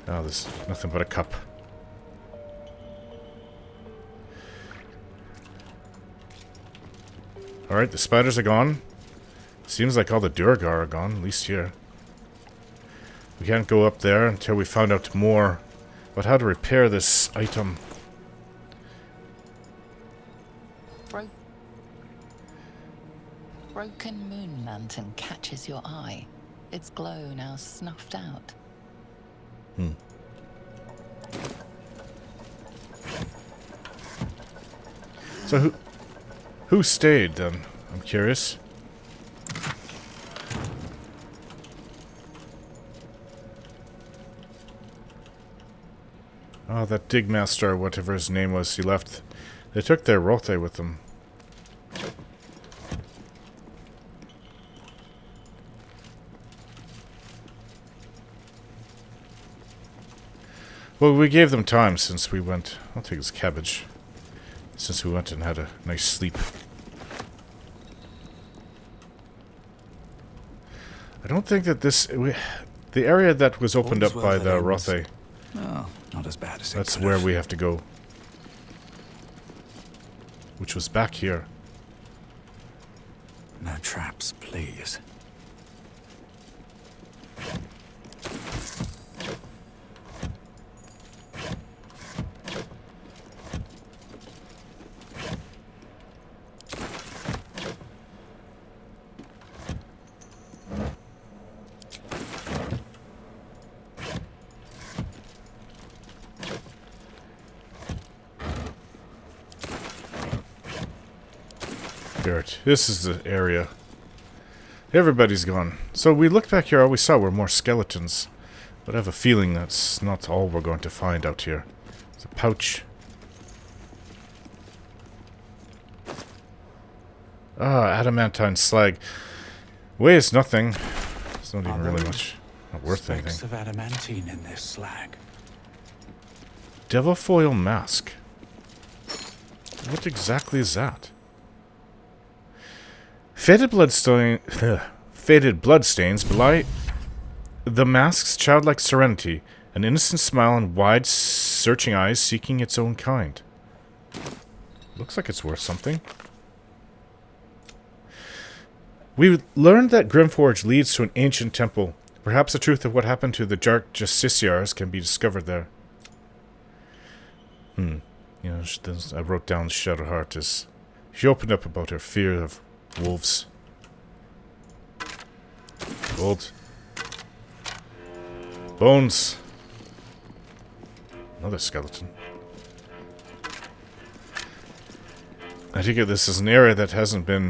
Oh, there's nothing but a cup. Alright, the spiders are gone. Seems like all the Duergar are gone, at least here. We can't go up there until we found out more about how to repair this item. Broken moon lantern catches your eye. Its glow now snuffed out. So who stayed then? I'm curious. Oh, that Digmaster, whatever his name was, he left. They took their Roleplay with them. Well, we gave them time since we went... I'll take this cabbage. Since we went and had a nice sleep. I don't think that this... the area that was opened up by the Rothe... Oh, not as bad as that's where we have to go. Which was back here. No traps, please. This is the area. Everybody's gone. So we looked back here, all we saw were more skeletons. But I have a feeling that's not all we're going to find out here. It's a pouch. Ah, adamantine slag. Weighs nothing. It's not even really much. Not worth anything. Specks of adamantine in this slag. Devil foil mask. What exactly is that? Faded bloodstains belie the mask's childlike serenity, an innocent smile and wide, searching eyes seeking its own kind. Looks like it's worth something. We learned that Grymforge leads to an ancient temple. Perhaps the truth of what happened to the Dark Justiciars can be discovered there. You know, I wrote down Shadowheart as she opened up about her fear of wolves. Gold. Bones. Another skeleton. I think this is an area that hasn't been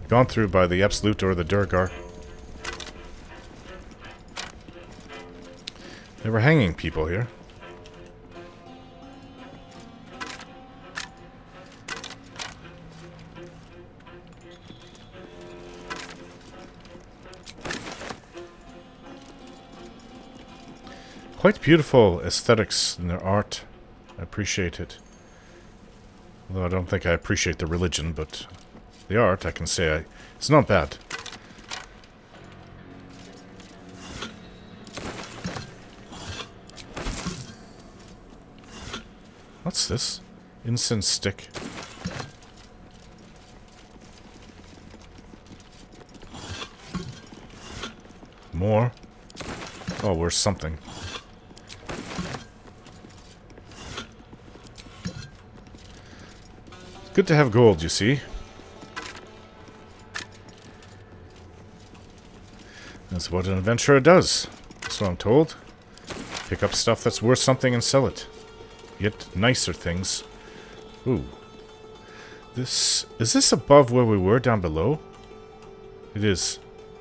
gone through by the Absolute or the Durgar. They were hanging people here. Quite beautiful aesthetics in their art. I appreciate it. Although I don't think I appreciate the religion, but the art, I can say it's not bad. What's this? Incense stick. More. Oh, where's something? Good to have gold, you see. That's what an adventurer does. So I'm told. Pick up stuff that's worth something and sell it. Get nicer things. Ooh. Is this above where we were down below? It is.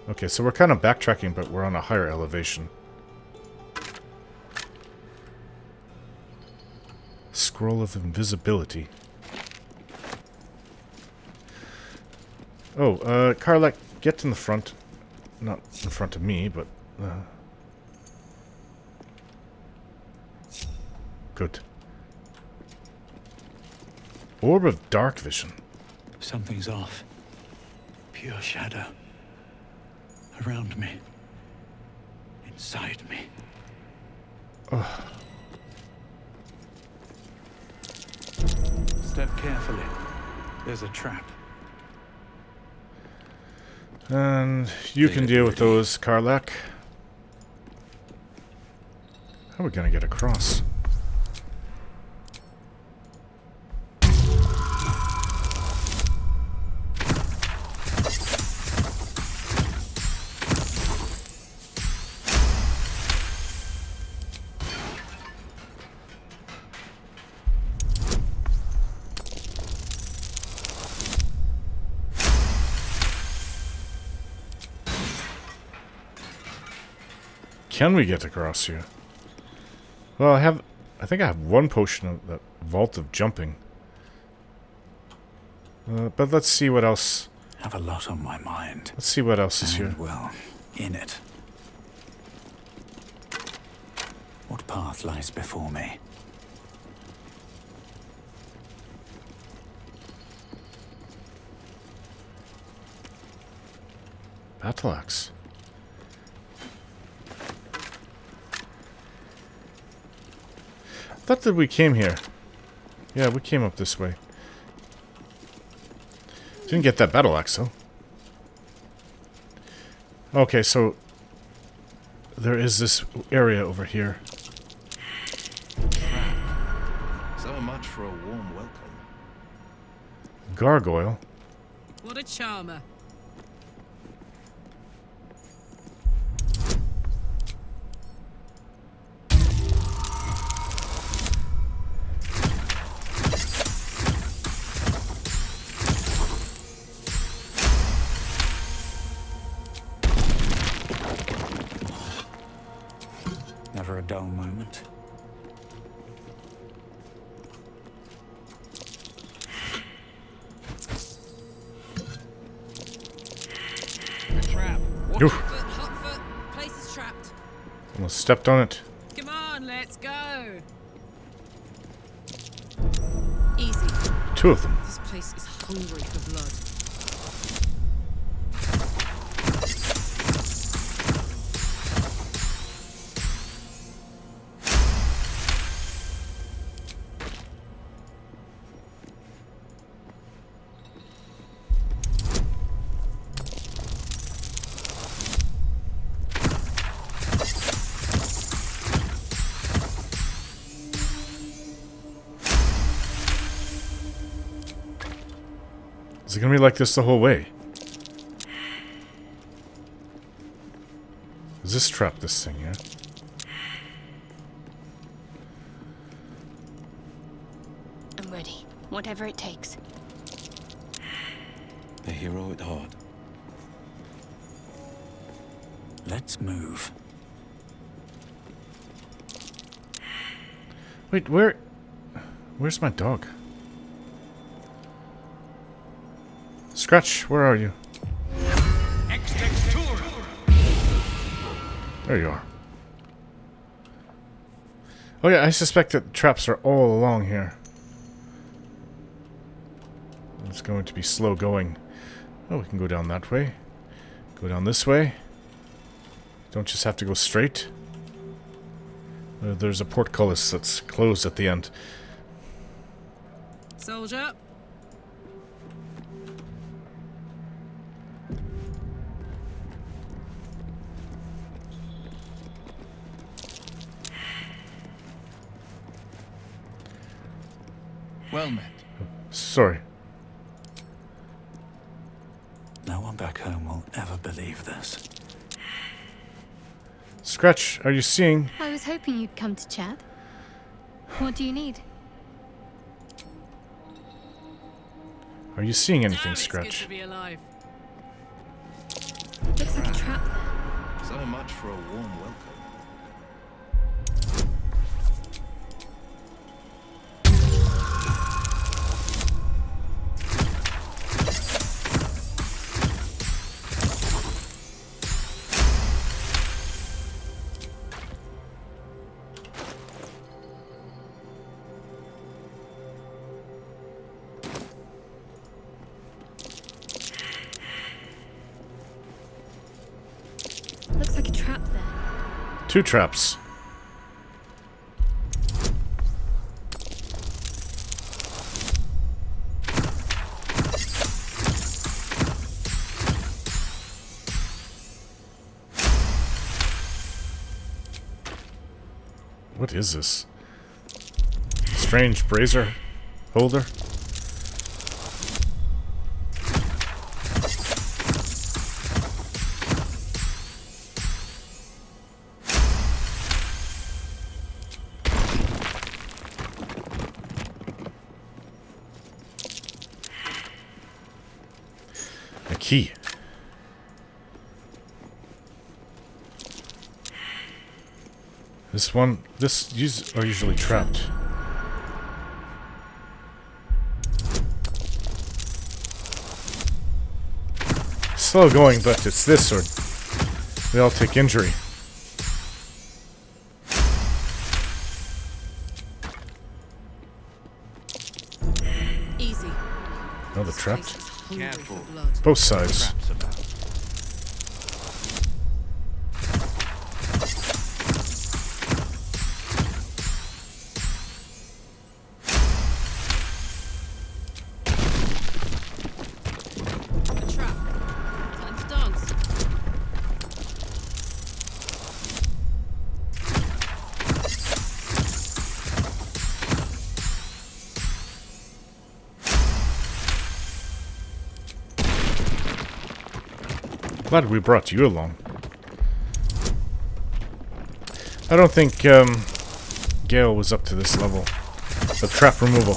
Okay, so we're kind of backtracking, but we're on a higher elevation. Scroll of invisibility. Oh, Karlak, get in the front. Not in front of me, but... Good. Orb of dark vision. Something's off. Pure shadow. Around me. Inside me. Oh. Step carefully. There's a trap. And you can deal with those, Karlak. How are we gonna get across? Can we get across here? Well, I think I have one potion of that vault of jumping. But let's see what else. Have a lot on my mind. Let's see what else is here. Well, in it. What path lies before me? Battle axe. I thought that we came here. Yeah, we came up this way. Didn't get that battle axe, though. Okay, so there is this area over here. So much for a warm welcome. Gargoyle. What a charmer. Never a dull moment. Trap. Watch Oof. your foot, hot foot. Place is trapped. Almost stepped on it. Come on, let's go. Easy. 2 of them. This place is hungry for blood. Is it gonna be like this the whole way? Does this trap this thing, yeah? I'm ready. Whatever it takes. A hero at heart. Let's move. Wait, where's my dog? Scratch, where are you? There you are. Oh yeah, I suspect that traps are all along here. It's going to be slow going. Oh, we can go down that way. Go down this way. Don't just have to go straight. There's a portcullis that's closed at the end. Soldier. Well met. Sorry. No one back home will ever believe this. Scratch, are you seeing? I was hoping you'd come to chat. What do you need? Are you seeing anything, Damn, it's good Scratch? to be alive. Looks like a trap there. So much for a warm welcome. Looks like a trap there. 2 traps. What is this? Strange brazier holder? A key. These are usually trapped. Slow going, but it's this or we all take injury. Easy. Oh, they're trapped. Careful. Both sides. Traps about. Glad we brought you along. I don't think Gale was up to this level of trap removal.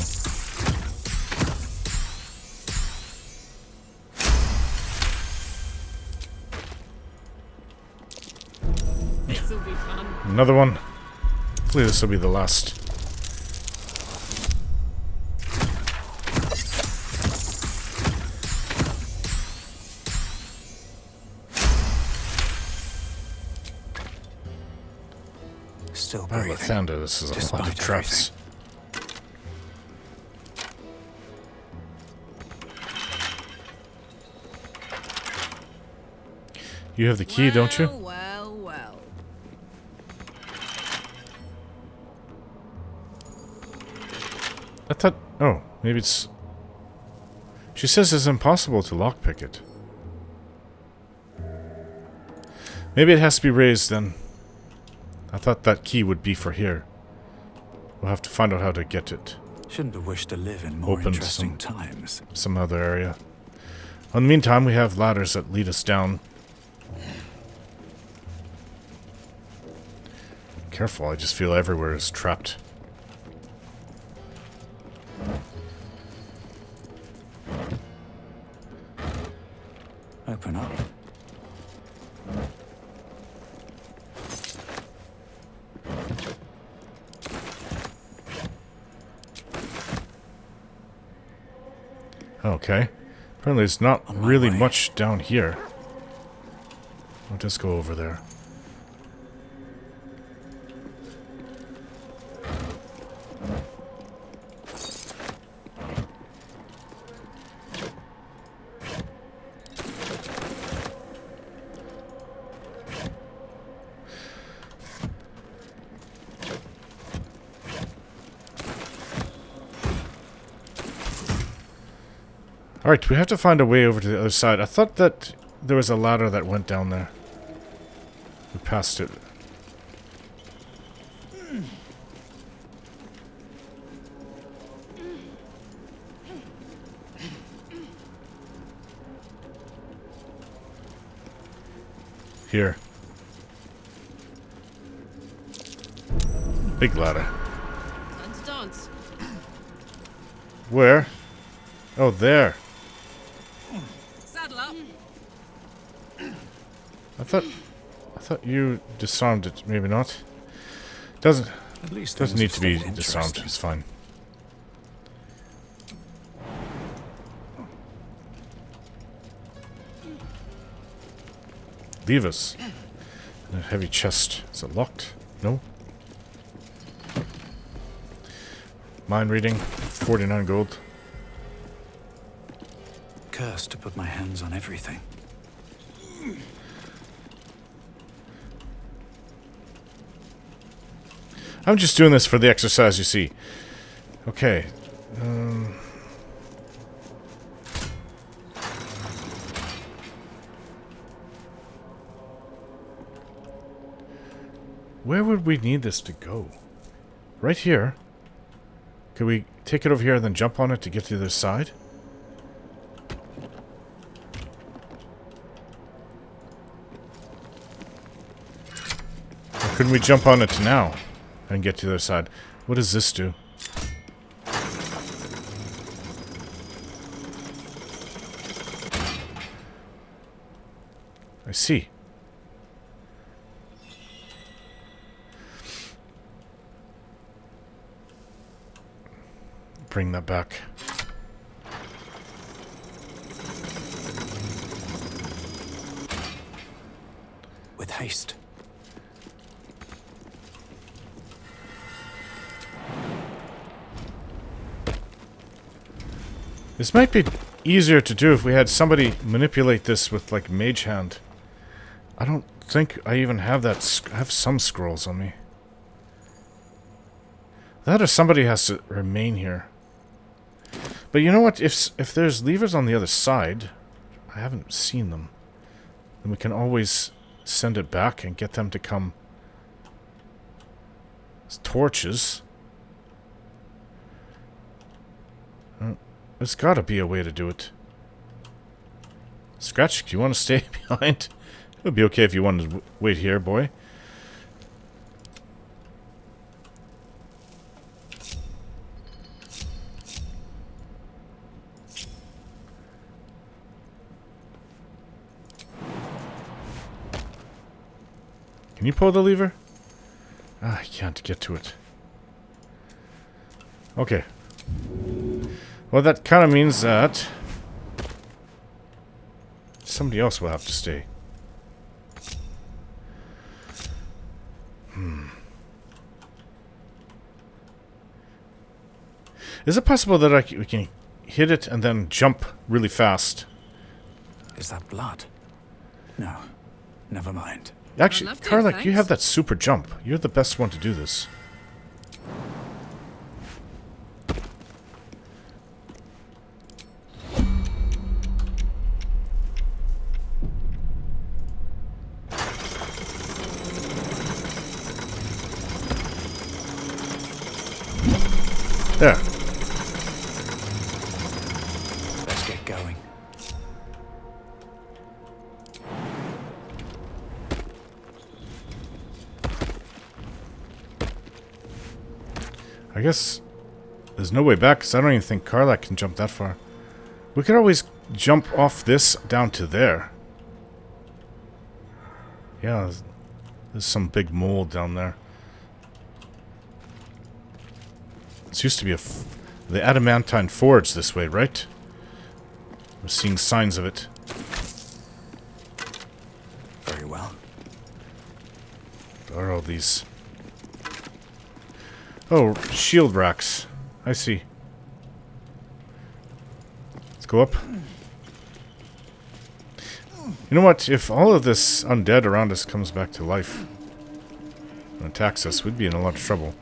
This'll be fun. Another one. Hopefully this will be the last. Still By breathing. the sound of this is a lot of traps. You have the key, don't you? Well, well. I thought... Oh, maybe it's... She says it's impossible to lockpick it. Maybe it has to be raised then. I thought that key would be for here. We'll have to find out how to get it. Shouldn't have wished to live in more Opened interesting times. Some other area. In the meantime, we have ladders that lead us down. Careful, I just feel everywhere is trapped. Open up. Okay. Apparently there's not really much down here. I'll just go over there. Alright, we have to find a way over to the other side. I thought that there was a ladder that went down there. We passed it. Here. Big ladder. Dance, dance. Where? Oh, there. Saddle up. I thought you disarmed it. Maybe not. Doesn't. At least doesn't need to be things disarmed. interesting. It's fine. Leave us. A heavy chest. Is it locked? No. Mind reading. 49 gold. Cursed to put my hands on everything. I'm just doing this for the exercise, you see. Okay. Where would we need this to go? Right here. Could we take it over here and then jump on it to get to the other side? Or couldn't we jump on it now and get to the other side? What does this do? I see. Bring that back. With haste. This might be easier to do if we had somebody manipulate this with, like, mage hand. I don't think I even have that. I have some scrolls on me. That or somebody has to remain here. But you know what? If there's levers on the other side, I haven't seen them. Then we can always send it back and get them to come. It's torches. There's got to be a way to do it. Scratch, do you want to stay behind? It would be okay if you wanted to wait here, boy. Can you pull the lever? Ah, I can't get to it. Okay. Well, that kind of means that somebody else will have to stay. Is it possible that we can hit it and then jump really fast? Is that blood? No. Never mind. Actually, Karlach, you have that super jump. You're the best one to do this. There. Let's get going. I guess there's no way back, because I don't even think Karlach can jump that far. We could always jump off this down to there. Yeah, there's some big mole down there. This used to be the Adamantine Forge this way, right? We're seeing signs of it. Very well. What are all these? Oh, shield racks. I see. Let's go up. You know what? If all of this undead around us comes back to life and attacks us, we'd be in a lot of trouble.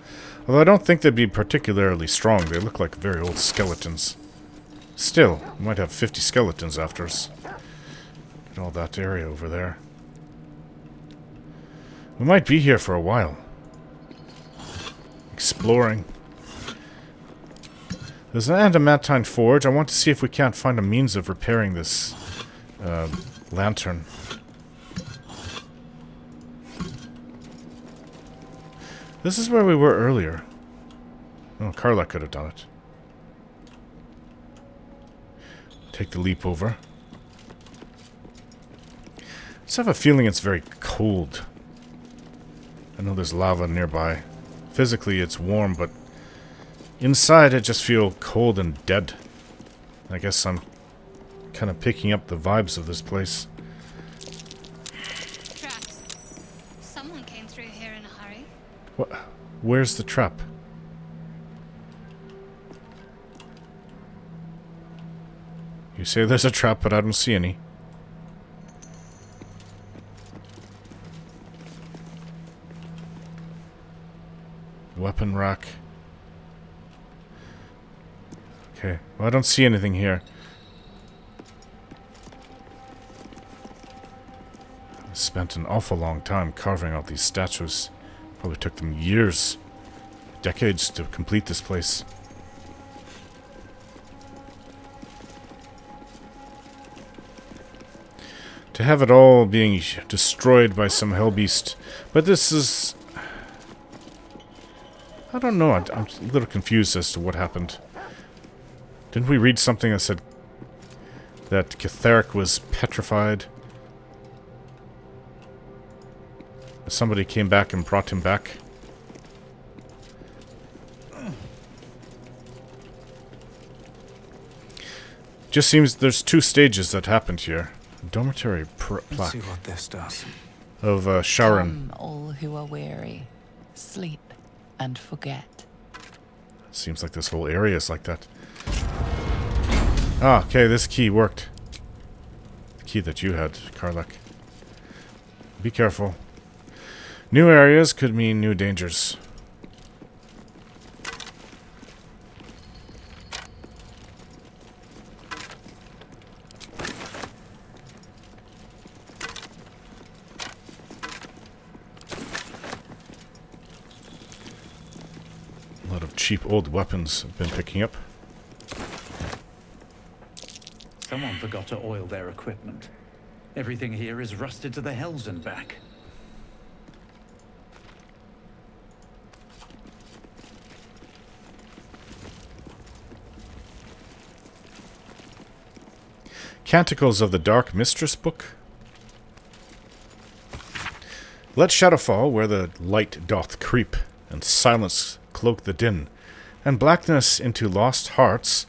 Although I don't think they'd be particularly strong. They look like very old skeletons. Still, we might have 50 skeletons after us. Get all that area over there. We might be here for a while. Exploring. There's an Adamantine Forge. I want to see if we can't find a means of repairing this lantern. This is where we were earlier. Oh, Karlach could have done it. Take the leap over. I just have a feeling it's very cold. I know there's lava nearby. Physically it's warm, but inside I just feel cold and dead. I guess I'm kind of picking up the vibes of this place. Traps. Someone came through here in a hurry. What? Where's the trap? You say there's a trap, but I don't see any. Weapon rack. Okay, well I don't see anything here. I spent an awful long time carving out these statues. Probably took them years, decades to complete this place. To have it all being destroyed by some hellbeast. But this is... I don't know, I'm a little confused as to what happened. Didn't we read something that said that Catheric was petrified? Somebody came back and brought him back. Just seems there's two stages that happened here. Dormitory plaque. Let's see what this does. Of Sharran. Come, all who are weary, sleep and forget. Seems like this whole area is like that. Ah, okay, this key worked. The key that you had, Karlach. Be careful. New areas could mean new dangers. A lot of cheap old weapons I've been picking up. Someone forgot to oil their equipment. Everything here is rusted to the hells and back. Canticles of the Dark Mistress book. Let shadow fall where the light doth creep, and silence cloak the din, and blackness into lost hearts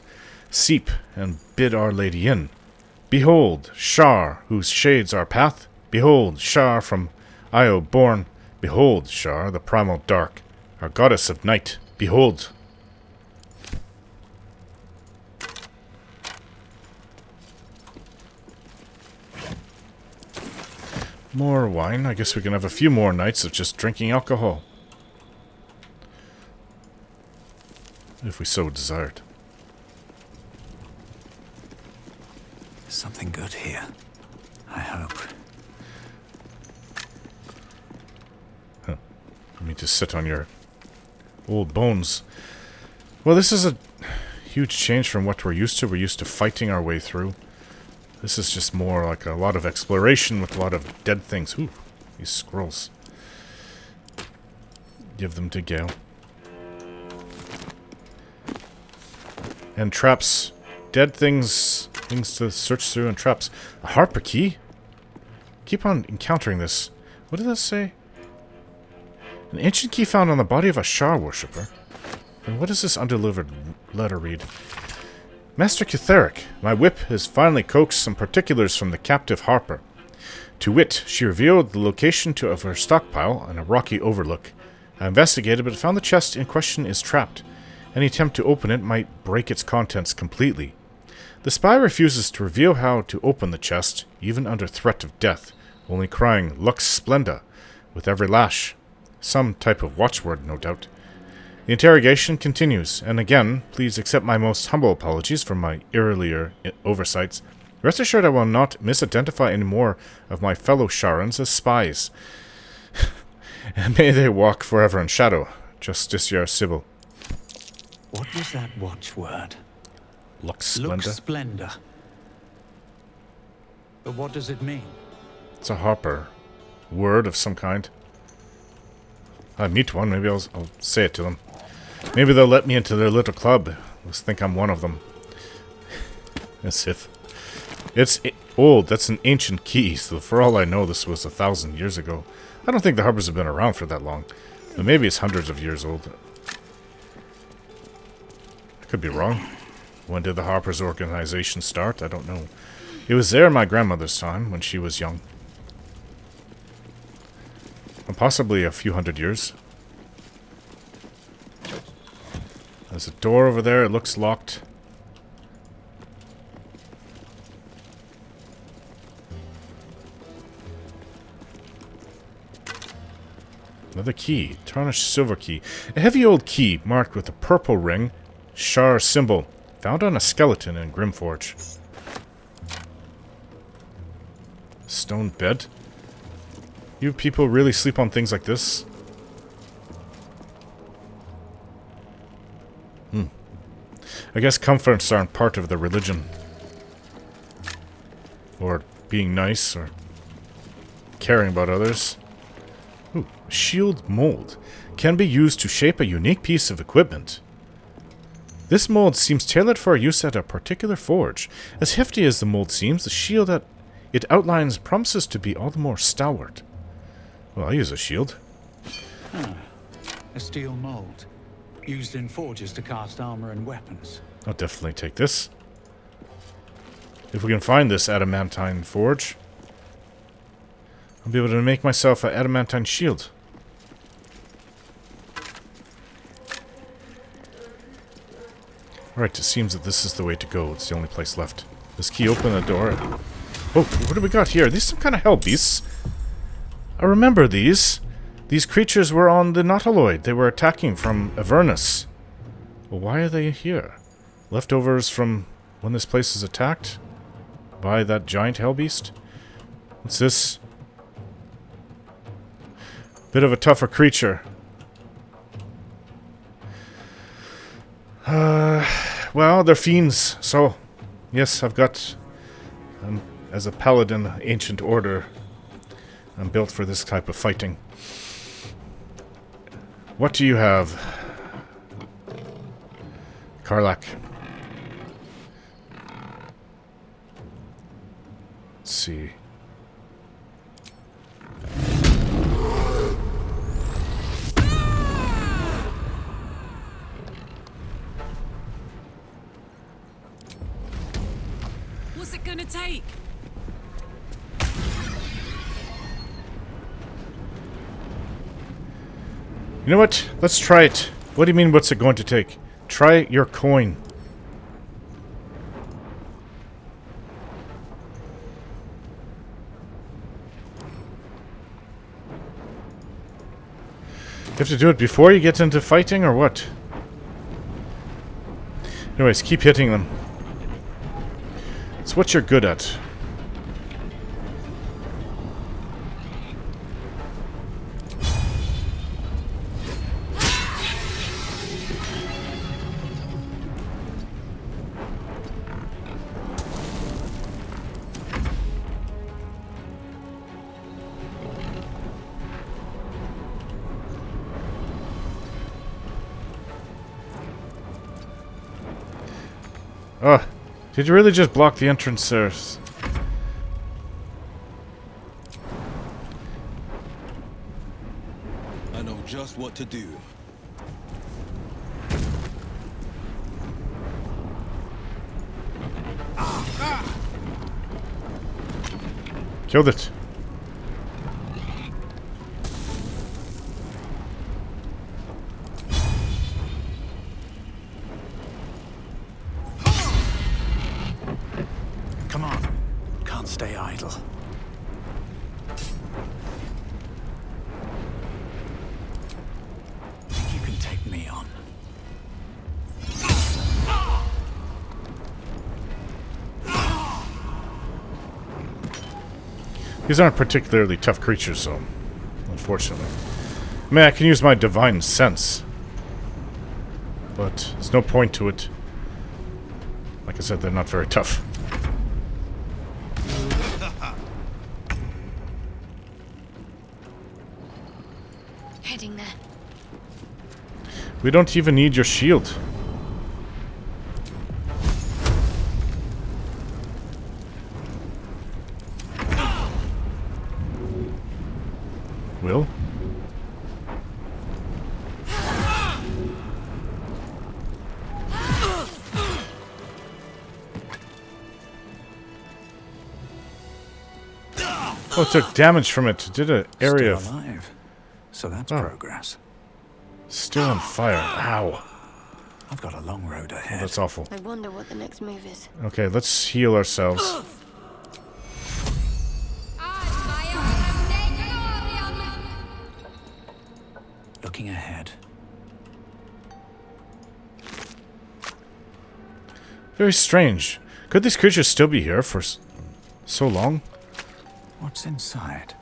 seep, and bid Our Lady in. Behold, Shar, whose shades our path. Behold, Shar from Io born. Behold, Shar, the primal dark, our goddess of night. Behold. More wine. I guess we can have a few more nights of just drinking alcohol. If we so desired. Something good here. I hope. Huh. You mean to sit on your old bones. Well, this is a huge change from what we're used to. We're used to fighting our way through. This is just more like a lot of exploration with a lot of dead things. Ooh, these scrolls. Give them to Gale. And traps. Dead things. Things to search through and traps. A Harper key? Keep on encountering this. What did that say? An ancient key found on the body of a Shar worshipper. And what does this undelivered letter read? Master Cutheric, my whip has finally coaxed some particulars from the captive Harper. To wit, she revealed the location of her stockpile on a rocky overlook. I investigated, but found the chest in question is trapped. Any attempt to open it might break its contents completely. The spy refuses to reveal how to open the chest, even under threat of death, only crying Lux Splenda with every lash. Some type of watchword, no doubt. The interrogation continues, and again, please accept my most humble apologies for my earlier oversights. Rest assured I will not misidentify any more of my fellow Sharrans as spies. And may they walk forever in shadow. Justiciar Sybil. What was that watchword? Lux Splenda. Lux Splenda. But what does it mean? It's a Harper. Word of some kind. I meet one, maybe I'll say it to them. Maybe they'll let me into their little club. Let's think I'm one of them. As if. It's old. That's an ancient key, so for all I know, this was 1,000 years ago. I don't think the Harpers have been around for that long. But maybe it's hundreds of years old. I could be wrong. When did the Harpers organization start? I don't know. It was there in my grandmother's time, when she was young. Or possibly a few hundred years. There's a door over there. It looks locked. Another key. Tarnished silver key. A heavy old key marked with a purple ring. Shar symbol. Found on a skeleton in Grymforge. Stone bed? You people really sleep on things like this? I guess comforts aren't part of the religion. Or being nice, or caring about others. Ooh, shield mold. Can be used to shape a unique piece of equipment. This mold seems tailored for use at a particular forge. As hefty as the mold seems, the shield that it outlines promises to be all the more stalwart. Well, I'll use a shield. A steel mold. Used in forges to cast armor and weapons. I'll definitely take this. If we can find this Adamantine Forge, I'll be able to make myself an adamantine shield. Alright, it seems that this is the way to go. It's the only place left. This key open the door. Oh, what do we got here? Are these some kind of hell beasts? I remember these. These creatures were on the Nautiloid. They were attacking from Avernus. Well, why are they here? Leftovers from when this place is attacked? By that giant hellbeast? What's this? Bit of a tougher creature. Well, they're fiends, so yes, I've got as a paladin, ancient order, I'm built for this type of fighting. What do you have? Karlach. Let's see. What's it gonna take? You know what? Let's try it. What do you mean, what's it going to take? Try your coin. You have to do it before you get into fighting, or what? Anyways, keep hitting them. It's what you're good at. Oh, did you really just block the entrance, sirs? I know just what to do. Killed it. Come on. Can't stay idle. Think you can take me on? These aren't particularly tough creatures, though, unfortunately. I mean, I can use my divine sense, but there's no point to it. Like I said, they're not very tough. Heading there. We don't even need your shield. Will? Oh, it took damage from it. It did an area Still of... alive. So that's progress. Still on fire. Ow. I've got a long road ahead. That's awful. I wonder what the next move is. Okay, let's heal ourselves. Looking ahead. Very strange. Could these creatures still be here for so long? What's inside?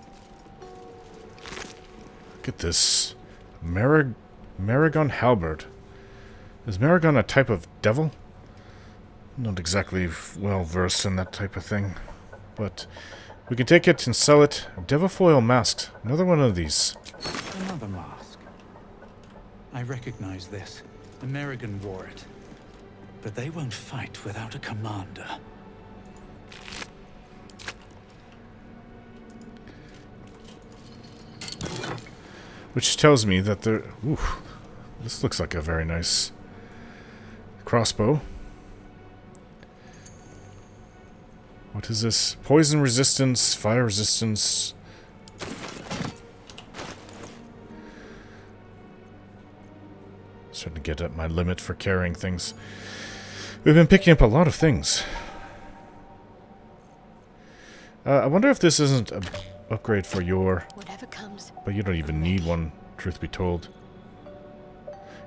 Look at this. Maragon halberd. Is Maragon a type of devil? Not exactly well versed in that type of thing. But we can take it and sell it. Devafoil masked. Another one of these. Another mask. I recognize this. The Merrigan wore it. But they won't fight without a commander. Which tells me that there... Ooh, this looks like a very nice crossbow. What is this? Poison resistance, fire resistance. Starting to get at my limit for carrying things. We've been picking up a lot of things. I wonder if this isn't an upgrade for your... Whatever comes. But you don't even need one, truth be told.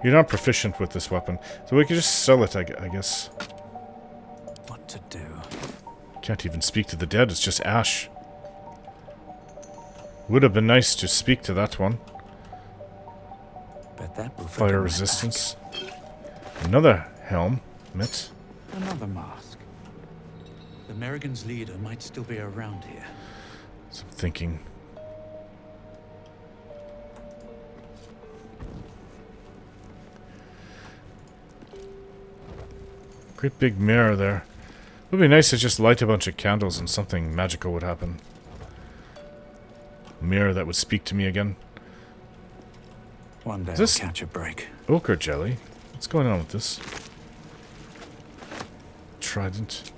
You're not proficient with this weapon, so we could just sell it, I guess. What to do? Can't even speak to the dead, it's just ash. Would have been nice to speak to that one. Bet that will Fire resistance. Another helmet. Another mask. The Merrigan's leader might still be around here. Some thinking. Great big mirror there. It would be nice to just light a bunch of candles and something magical would happen. A mirror that would speak to me again. One day Is I'll catch a break. Ochre jelly? What's going on with this? Trident.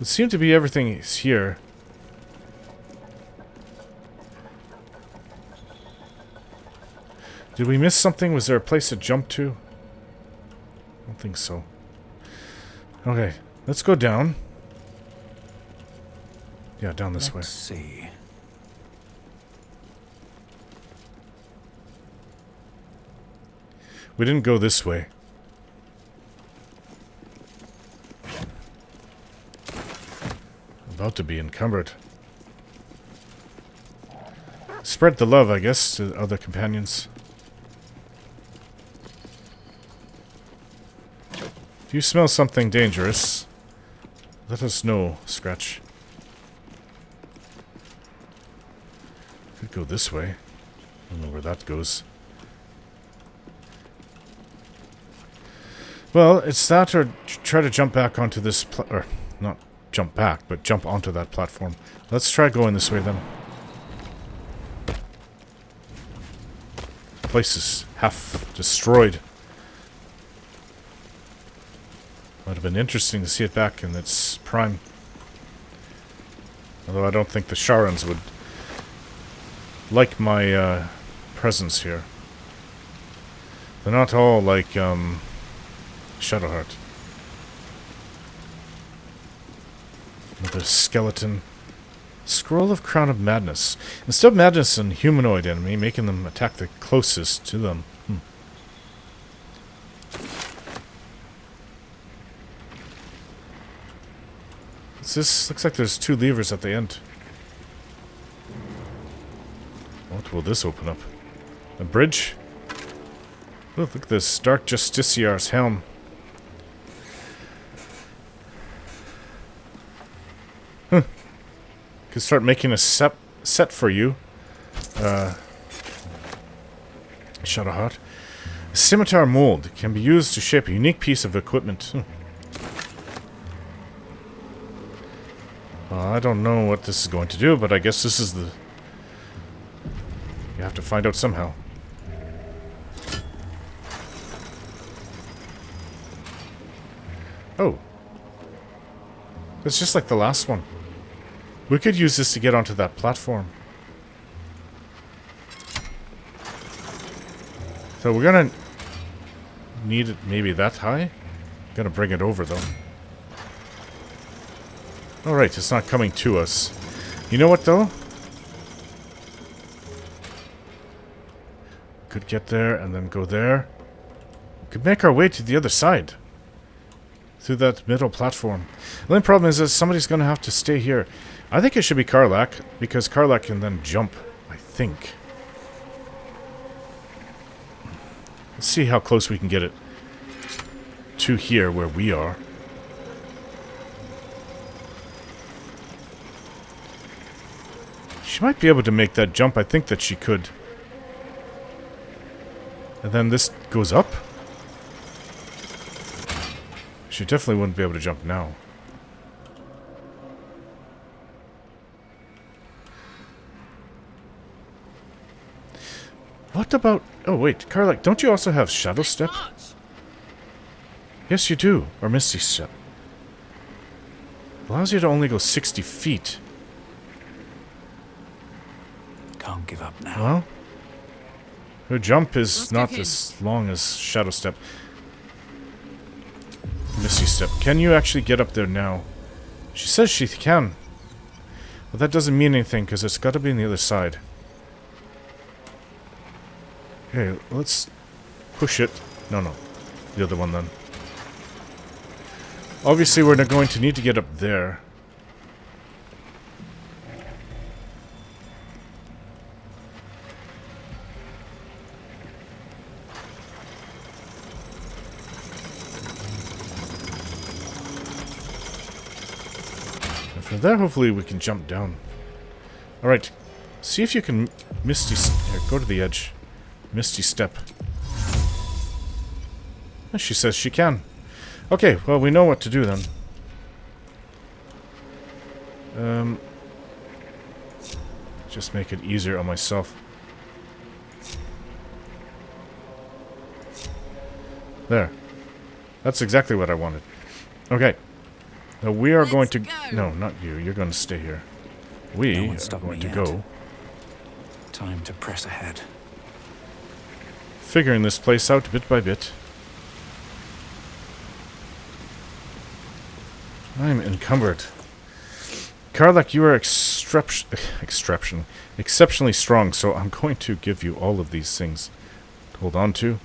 It seemed to be everything is here. Did we miss something? Was there a place to jump to? I don't think so. Okay, let's go down. Yeah, down this way. Let's see. We didn't go this way. About to be encumbered. Spread the love, I guess, to other companions. If you smell something dangerous, let us know, Scratch. Could go this way. I don't know where that goes. Well, it's that or try to jump back onto this or not jump back, but jump onto that platform. Let's try going this way then. The place is half destroyed. Would have been interesting to see it back in its prime. Although I don't think the Sharrans would like my presence here. They're not all like Shadowheart. Another skeleton. Scroll of Crown of Madness. Instead of madness and humanoid enemy, making them attack the closest to them. This looks like there's 2 levers at the end. What will this open up? A bridge? Oh, look at this. Dark Justiciar's helm. Huh. Could start making a set for you. Shadowheart. A scimitar mold can be used to shape a unique piece of equipment. I don't know what this is going to do, but I guess this is the... You have to find out somehow. Oh. It's just like the last one. We could use this to get onto that platform. So we're gonna need it maybe that high? Gonna bring it over though. Alright, it's not coming to us. You know what, though? Could get there and then go there. Could make our way to the other side. Through that middle platform. The only problem is that somebody's going to have to stay here. I think it should be Karlach, because Karlach can then jump, I think. Let's see how close we can get it to here where we are. She might be able to make that jump. I think that she could. And then this goes up? She definitely wouldn't be able to jump now. What about... Oh, wait. Karlach, don't you also have Shadow Step? Yes, you do. Or Misty Step. Allows you to only go 60 feet. Can't give up now. Well, her jump is not as long as Shadow Step. Misty Step. Can you actually get up there now? She says she can. But that doesn't mean anything, because it's got to be on the other side. Okay, let's push it. No. The other one, then. Obviously, we're not going to need to get up there. there, hopefully we can jump down. Alright. See if you can Misty... Here, go to the edge. Misty step. She says she can. Okay, well, we know what to do then. Just make it easier on myself. There. That's exactly what I wanted. Okay. Now we are going to... No, not you. You're going to stay here. We are going to go. Time to press ahead. Figuring this place out bit by bit. I'm encumbered. Karlach, you are exceptionally strong, so I'm going to give you all of these things to hold on to.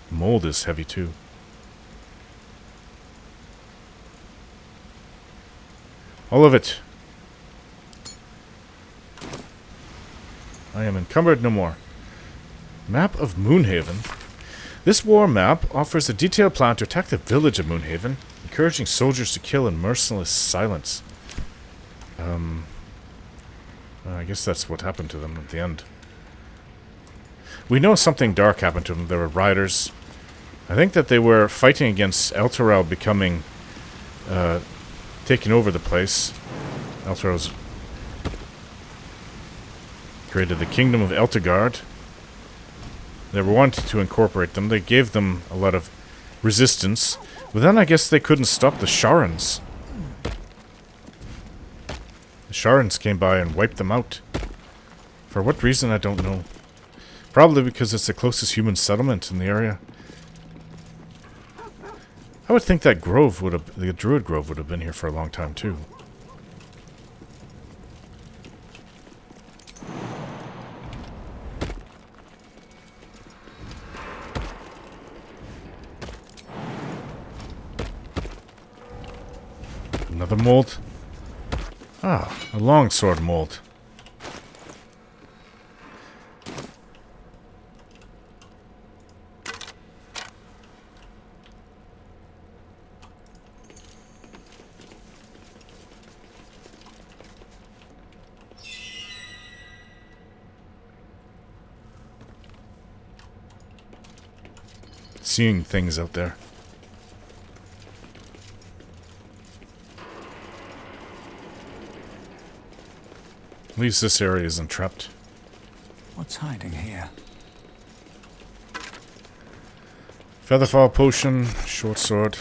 Mold is heavy too. All of it. I am encumbered no more. Map of Moonhaven. This war map offers a detailed plan to attack the village of Moonhaven, encouraging soldiers to kill in merciless silence. I guess that's what happened to them at the end. We know something dark happened to them. There were riders. I think that they were fighting against Elturel becoming... taking over the place. Elturel's created the Kingdom of Eltegard. They were wanting to incorporate them. They gave them a lot of resistance. But then I guess they couldn't stop the Sharrans. The Sharrans came by and wiped them out. For what reason, I don't know. Probably because it's the closest human settlement in the area. I would think that grove would have... The Druid Grove would have been here for a long time, too. Another mold. Ah, a longsword mold. Seeing things out there. At least this area isn't trapped. What's hiding here? Featherfall potion, short sword.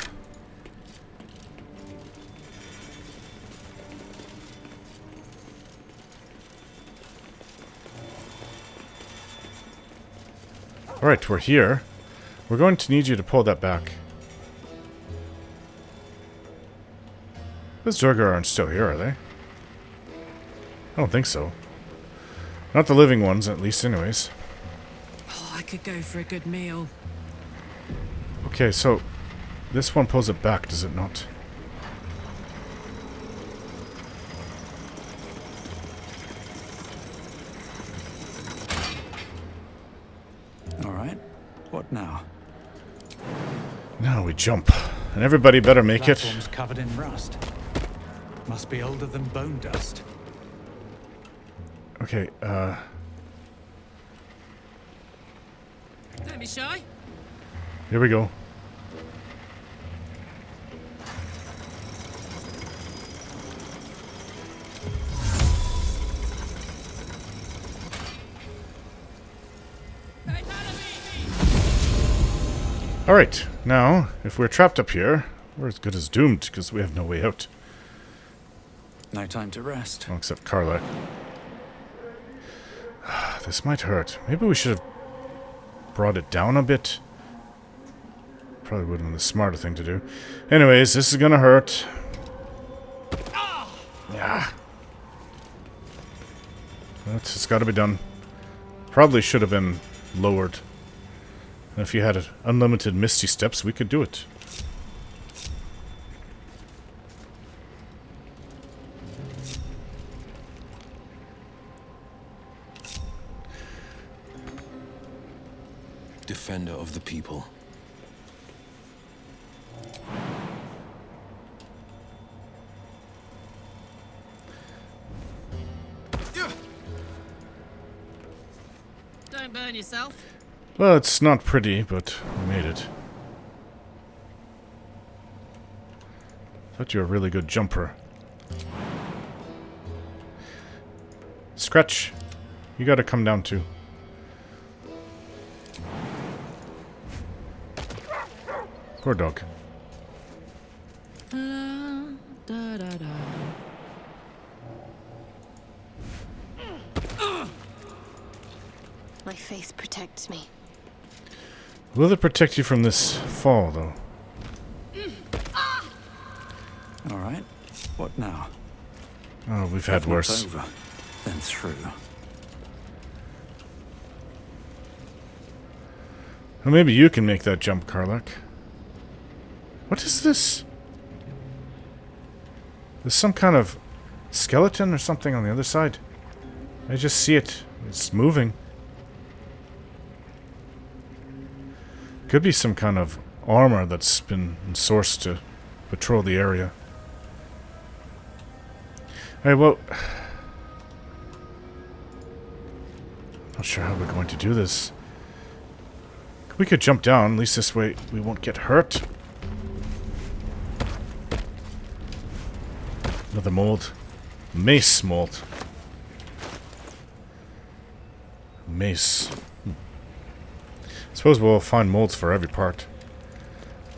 Alright, we're here. We're going to need you to pull that back. Those Durgar aren't still here, are they? I don't think so. Not the living ones, at least, anyways. Oh, I could go for a good meal. Okay, so this one pulls it back, does it not? Alright, what now? Now we jump. And everybody better make it. Platform's covered in rust. Must be older than bone dust. Okay, Don't be shy. here we go. Alright, now, if we're trapped up here, we're as good as doomed, because we have no way out. No time to rest. Oh, except Karlach. This might hurt. Maybe we should have brought it down a bit. Probably would have been the smarter thing to do. Anyways, this is gonna hurt. Yeah. It's gotta be done. Probably should have been lowered. And if you had unlimited Misty Steps, we could do it. Defender of the people. Don't burn yourself. Well, it's not pretty, but we made it. Thought you were a really good jumper. Scratch, you gotta come down too. Poor dog. My faith protects me. Will it protect you from this fall, though? All right. What now? Oh, we've had If not worse. Over, then through. Well, maybe you can make that jump, Karlach. What is this? There's some kind of skeleton or something on the other side. I just see it. It's moving. Could be some kind of armor that's been sourced to patrol the area. Hey, well... Not sure how we're going to do this. We could jump down, at least this way we won't get hurt. Another mold. Mace mold. Mace. Suppose we'll find molds for every part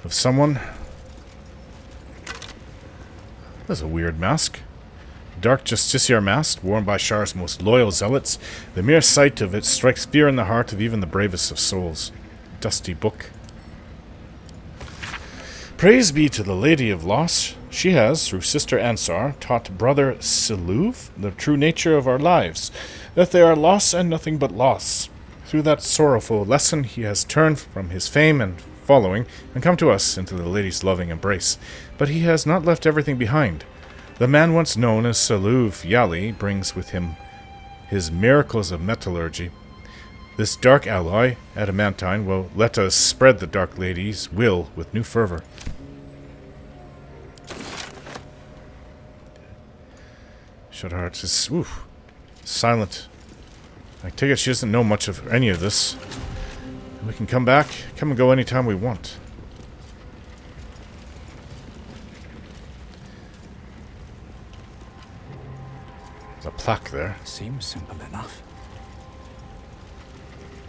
of someone. That's a weird mask. Dark Justiciar mask, worn by Shar's most loyal zealots. The mere sight of it strikes fear in the heart of even the bravest of souls. Dusty book. Praise be to the Lady of Loss. She has, through Sister Ansar, taught Brother Siluv the true nature of our lives, that they are loss and nothing but loss. Through that sorrowful lesson he has turned from his fame and following and come to us into the Lady's loving embrace. But he has not left everything behind. The man once known as Siluv Yali brings with him his miracles of metallurgy. This dark alloy, Adamantine, will let us spread the Dark Lady's will with new fervor. Shadowheart is silent. I take it she doesn't know much of any of this. We can come back, come and go anytime we want. There's a plaque there. Seems simple enough.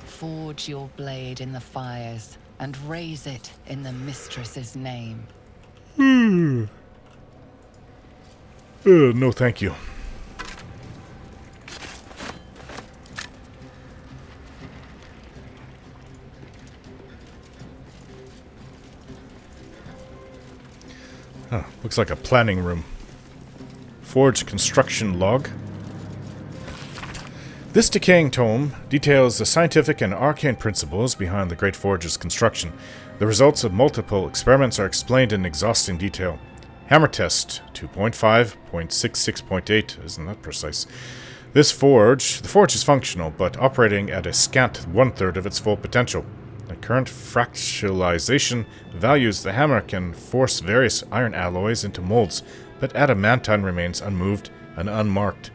Forge your blade in the fires and raise it in the mistress's name. No, thank you. Huh, looks like a planning room. Forge construction log. This decaying tome details the scientific and arcane principles behind the Great Forge's construction. The results of multiple experiments are explained in exhausting detail. Hammer test 2.5.66.8 isn't that precise. The forge is functional, but operating at a scant 1/3 of its full potential. At current fractalization values, the hammer can force various iron alloys into molds, but adamantine remains unmoved and unmarked.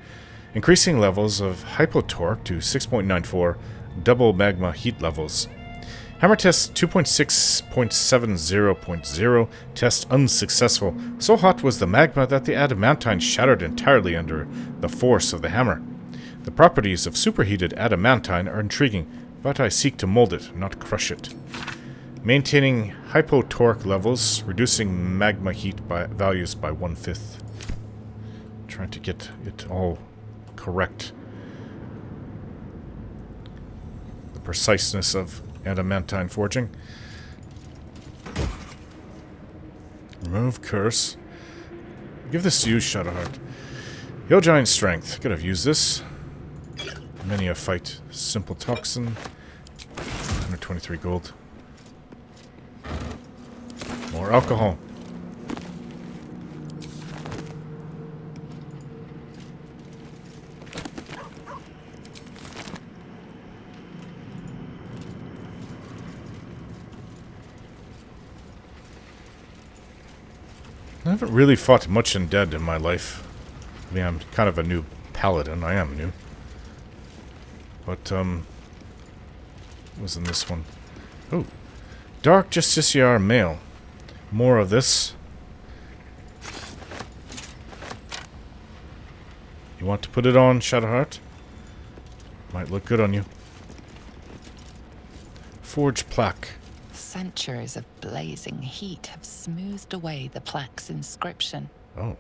Increasing levels of hypotorque to 6.94, double magma heat levels. Hammer test 2.6.70.0, test unsuccessful. So hot was the magma that the adamantine shattered entirely under the force of the hammer. The properties of superheated adamantine are intriguing, but I seek to mold it, not crush it. Maintaining hypotorque levels, reducing magma heat values by 1/5. Trying to get it all correct. The preciseness of adamantine forging. Remove curse. Give this to you, Shadowheart. Yo, giant strength. Could have used this. Many a fight. Simple toxin. 123 gold. More alcohol. I haven't really fought much undead in my life. I mean, I'm kind of a new paladin. I am new. But, was in this one? Oh. Dark Justiciar Mail. More of this. You want to put it on, Shadowheart? Might look good on you. Forge plaque. Centuries of blazing heat have smoothed away the plaque's inscription. Oh.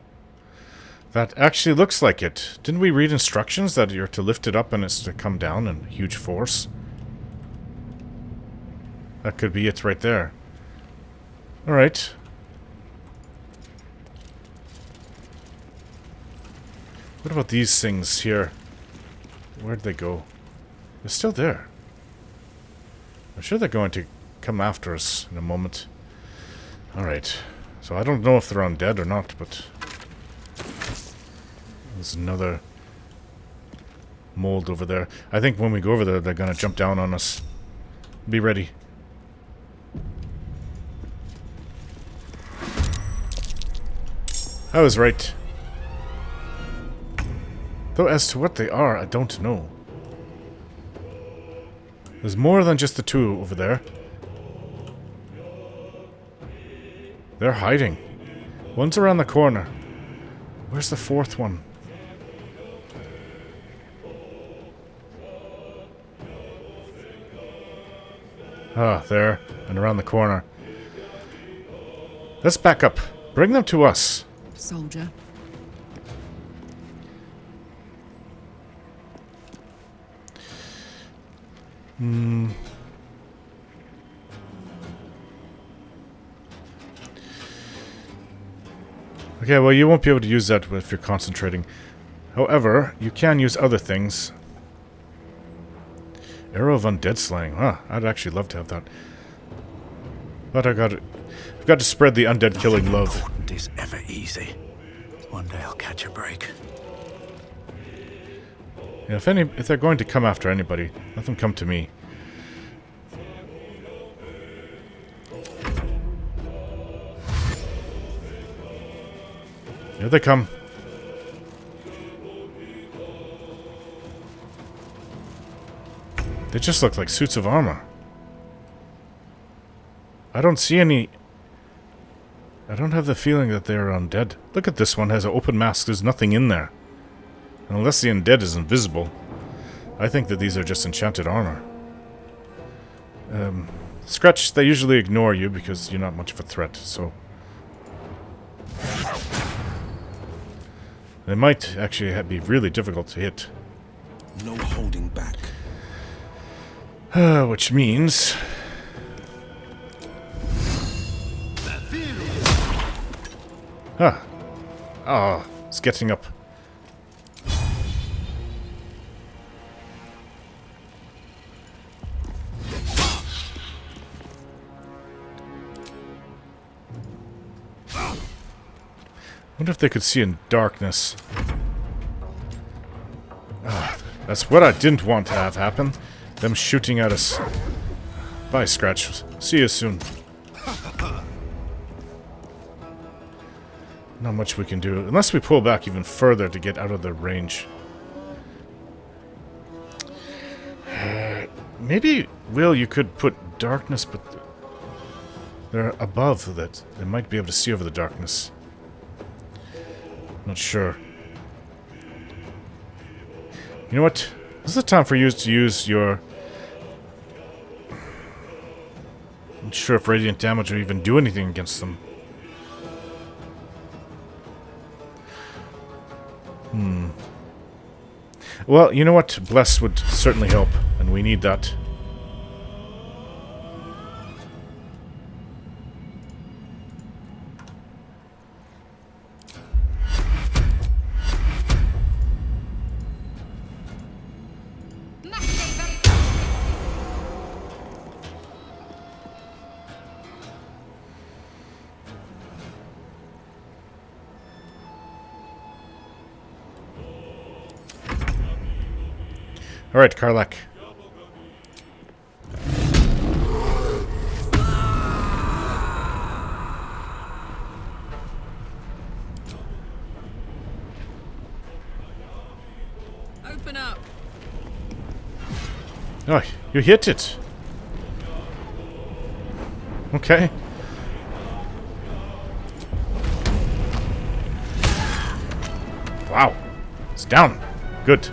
That actually looks like it. Didn't we read instructions that you're to lift it up and it's to come down in huge force? That could be it right there. Alright. What about these things here? Where'd they go? They're still there. I'm sure they're going to come after us in a moment. Alright. So I don't know if they're undead or not, but... There's another mold over there. I think when we go over there, they're going to jump down on us. Be ready. I was right. Though as to what they are, I don't know. There's more than just the two over there. They're hiding. One's around the corner. Where's the fourth one? Ah, there. And around the corner. Let's back up. Bring them to us. Soldier. Okay, well, you won't be able to use that if you're concentrating. However, you can use other things. Arrow of Undead Slaying. Huh, I'd actually love to have that. But I've got to spread the undead killing love. Important is ever easy. One day I'll catch a break. Yeah, if they're going to come after anybody, let them come to me. Here they come. They just look like suits of armor. I don't see any... I don't have the feeling that they're undead. Look at this one, has an open mask. There's nothing in there. And unless the undead is invisible, I think that these are just enchanted armor. Scratch, they usually ignore you because you're not much of a threat, so... They might actually be really difficult to hit. No holding back. Which means... Ah. Ah, it's getting up. I wonder if they could see in darkness. Ah, that's what I didn't want to have happen. Them shooting at us. Bye, Scratch. See you soon. Not much we can do, unless we pull back even further to get out of their range. Maybe, Will, you could put darkness, but they're above that. They might be able to see over the darkness. Not sure. You know what? This is the time for you to use your... I'm not sure if radiant damage will even do anything against them. Well, you know what? Bless would certainly help, and we need that. Alright, Karlak. Open up. Oh, you hit it. Okay. Wow. It's down. Good.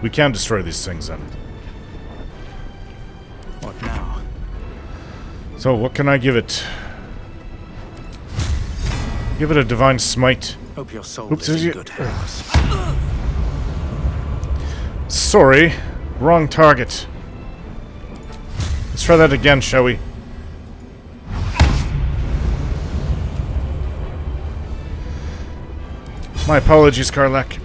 We can destroy these things then. What now? So, what can I give it? Give it a divine smite. Hope your soul Oops, is in you... good hands. Sorry. Wrong target. Let's try that again, shall we? My apologies, Karlak.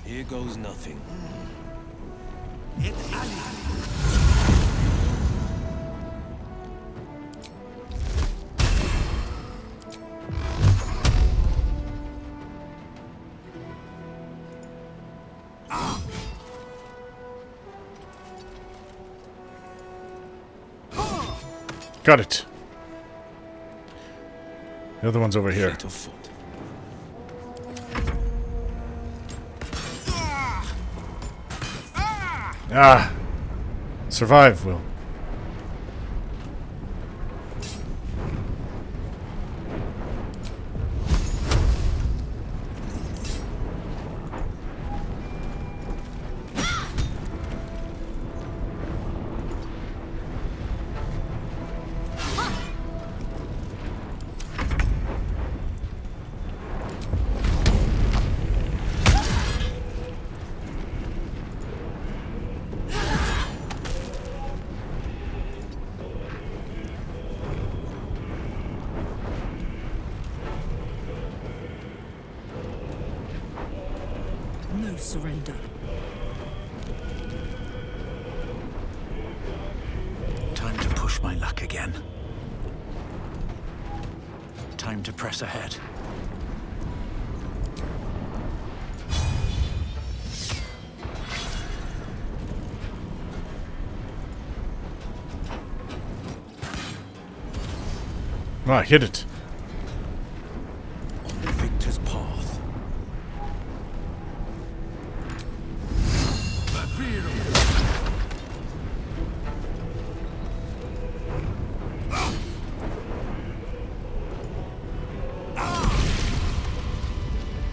Here goes nothing. Got it. The other one's over here. Ah! Survive, Will. No surrender. Time to push my luck again. Time to press ahead. Ah, hit it. On the victor's path.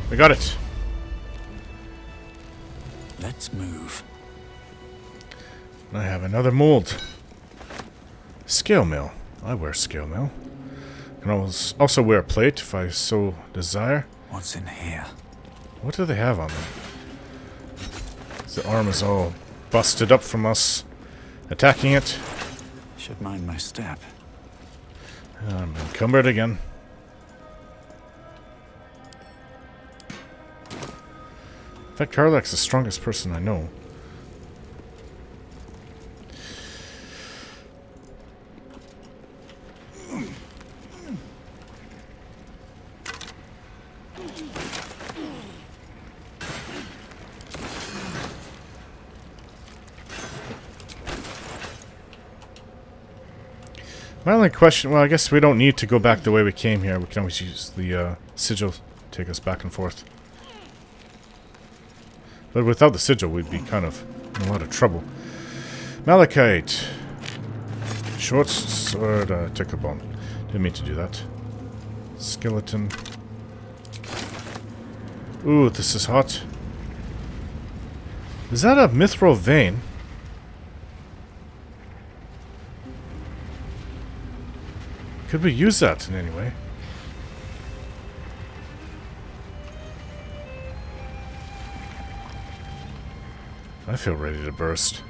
We got it. Let's move. I have another mold. Scale mill. I wear scale mill. Can also wear a plate if I so desire. What's in here? What do they have on them? The arm is all busted up from us attacking it. Should mind my step. I'm encumbered again. In fact, Karlak's the strongest person I know. My only question, well, I guess we don't need to go back the way we came here. We can always use the sigil to take us back and forth. But without the sigil, we'd be kind of in a lot of trouble. Malachite. Short sword, tickle bone. Didn't mean to do that. Skeleton. Ooh, this is hot. Is that a mithril vein? Could we use that in any way? I feel ready to burst.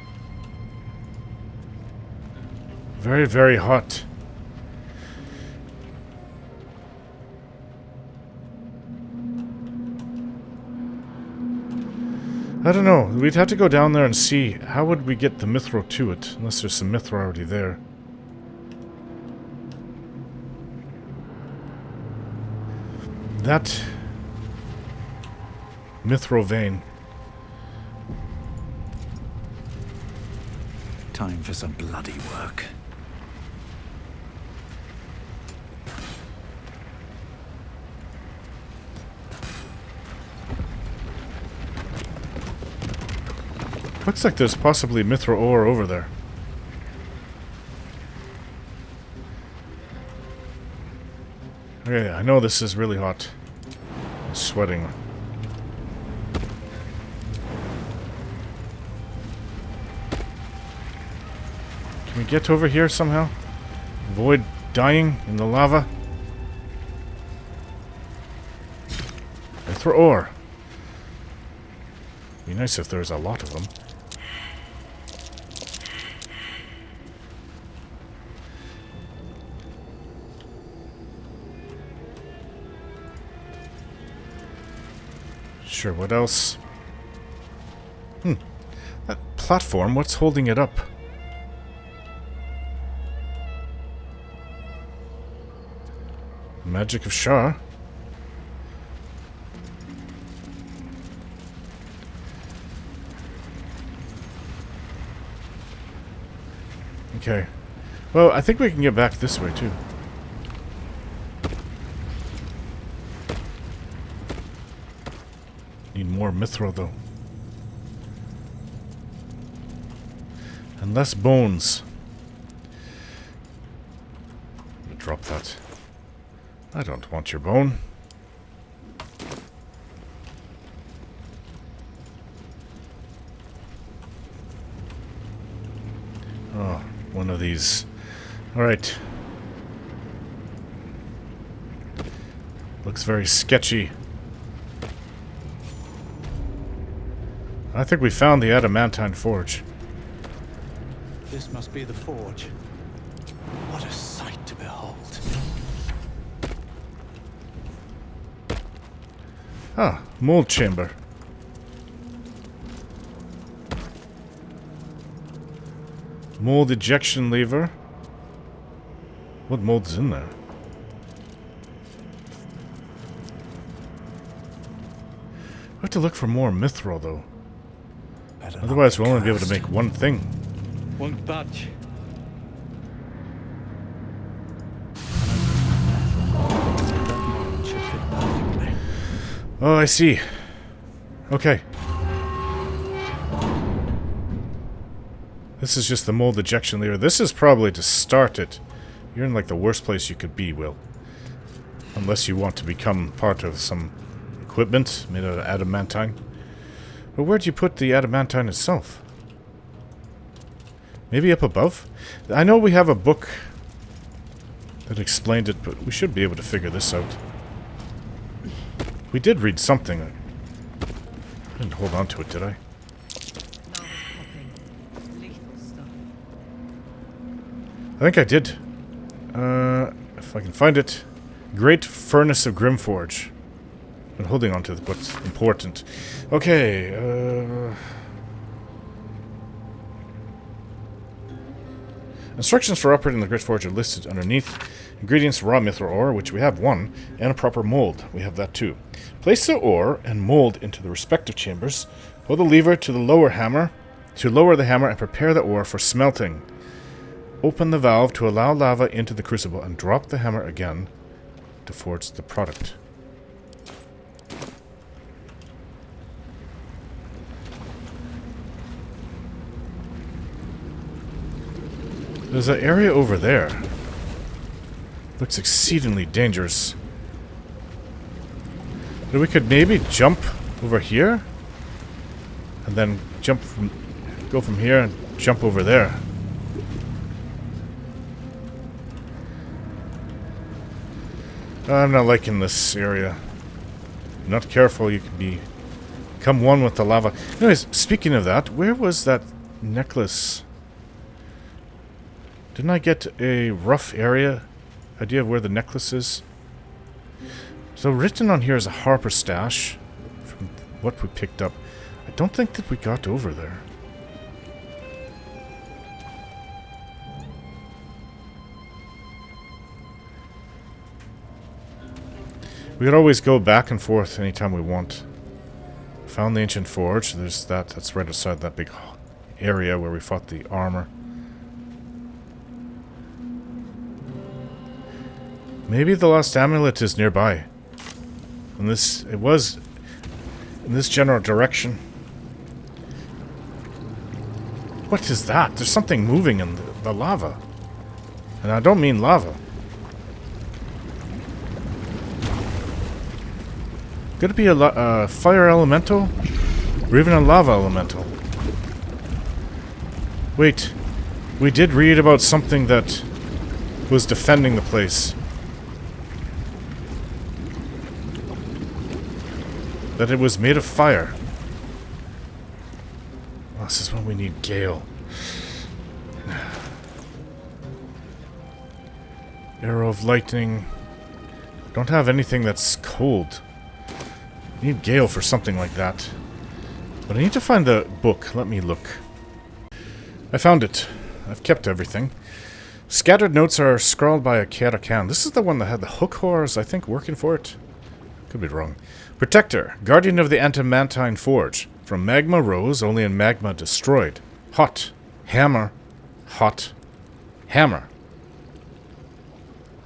Very, very hot. I don't know. We'd have to go down there and see. How would we get the mithril to it? Unless there's some mithril already there. That mithril vein. Time for some bloody work. Looks like there's possibly mithril ore over there. Okay, I know this is really hot. I'm sweating. Can we get over here somehow? Avoid dying in the lava? Mithril ore. Be nice if there's a lot of them. Sure, what else? That platform, what's holding it up? Magic of Shar? Okay. Well, I think we can get back this way, too. Need more mithril, though. And less bones. Drop that. I don't want your bone. Oh, one of these. Alright. Looks very sketchy. I think we found the Adamantine Forge. This must be the forge. What a sight to behold. Ah, mold chamber. Mold ejection lever. What mold's in there? I have to look for more mithril, though. Otherwise, we'll only be able to make one thing. Won't budge. Oh, I see. Okay. This is just the mold ejection lever. This is probably to start it. You're in like the worst place you could be, Will. Unless you want to become part of some equipment made out of adamantine. But where'd you put the adamantine itself? Maybe up above? I know we have a book that explained it, but we should be able to figure this out. We did read something. I didn't hold on to it, did I? I think I did. If I can find it. Great Furnace of Grymforge. Been holding on to what's important. Okay, instructions for operating the Great Forge are listed underneath. Ingredients: raw mithril ore, which we have one, and a proper mold. We have that too. Place the ore and mold into the respective chambers. Hold the lever to the lower hammer to lower the hammer and prepare the ore for smelting. Open the valve to allow lava into the crucible and drop the hammer again to forge the product. There's an area over there. Looks exceedingly dangerous. But we could maybe jump over here? And then go from here and jump over there. I'm not liking this area. Not careful, you could become one with the lava. Anyways, speaking of that, where was that necklace? Didn't I get a rough idea of where the necklace is? So written on here is a Harper stash from what we picked up. I don't think that we got over there. We could always go back and forth anytime we want. Found the ancient forge. There's that. That's right outside that big area where we fought the armor. Maybe the lost amulet is nearby. And it was in this general direction. What is that? There's something moving in the lava. And I don't mean lava. Could it be a fire elemental? Or even a lava elemental? Wait. We did read about something that was defending the place. That it was made of fire. Oh, this is when we need Gale. Arrow of lightning. Don't have anything that's cold. Need Gale for something like that. But I need to find the book. Let me look. I found it. I've kept everything. Scattered notes are scrawled by a Karakan. This is the one that had the hook whores, I think, working for it. Could be wrong. Protector. Guardian of the Adamantine Forge. From magma rose, only in magma destroyed. Hot. Hammer. Hot. Hammer.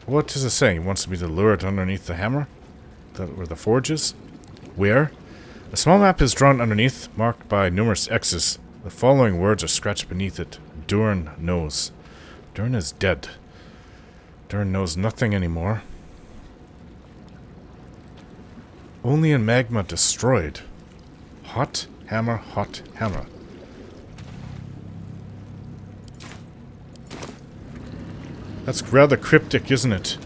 What does it say? He wants to be lured underneath the hammer? Where the forge is? Where? A small map is drawn underneath, marked by numerous X's. The following words are scratched beneath it. Durn knows. Durn is dead. Durn knows nothing anymore. Only in magma destroyed. Hot hammer, hot hammer. That's rather cryptic, isn't it?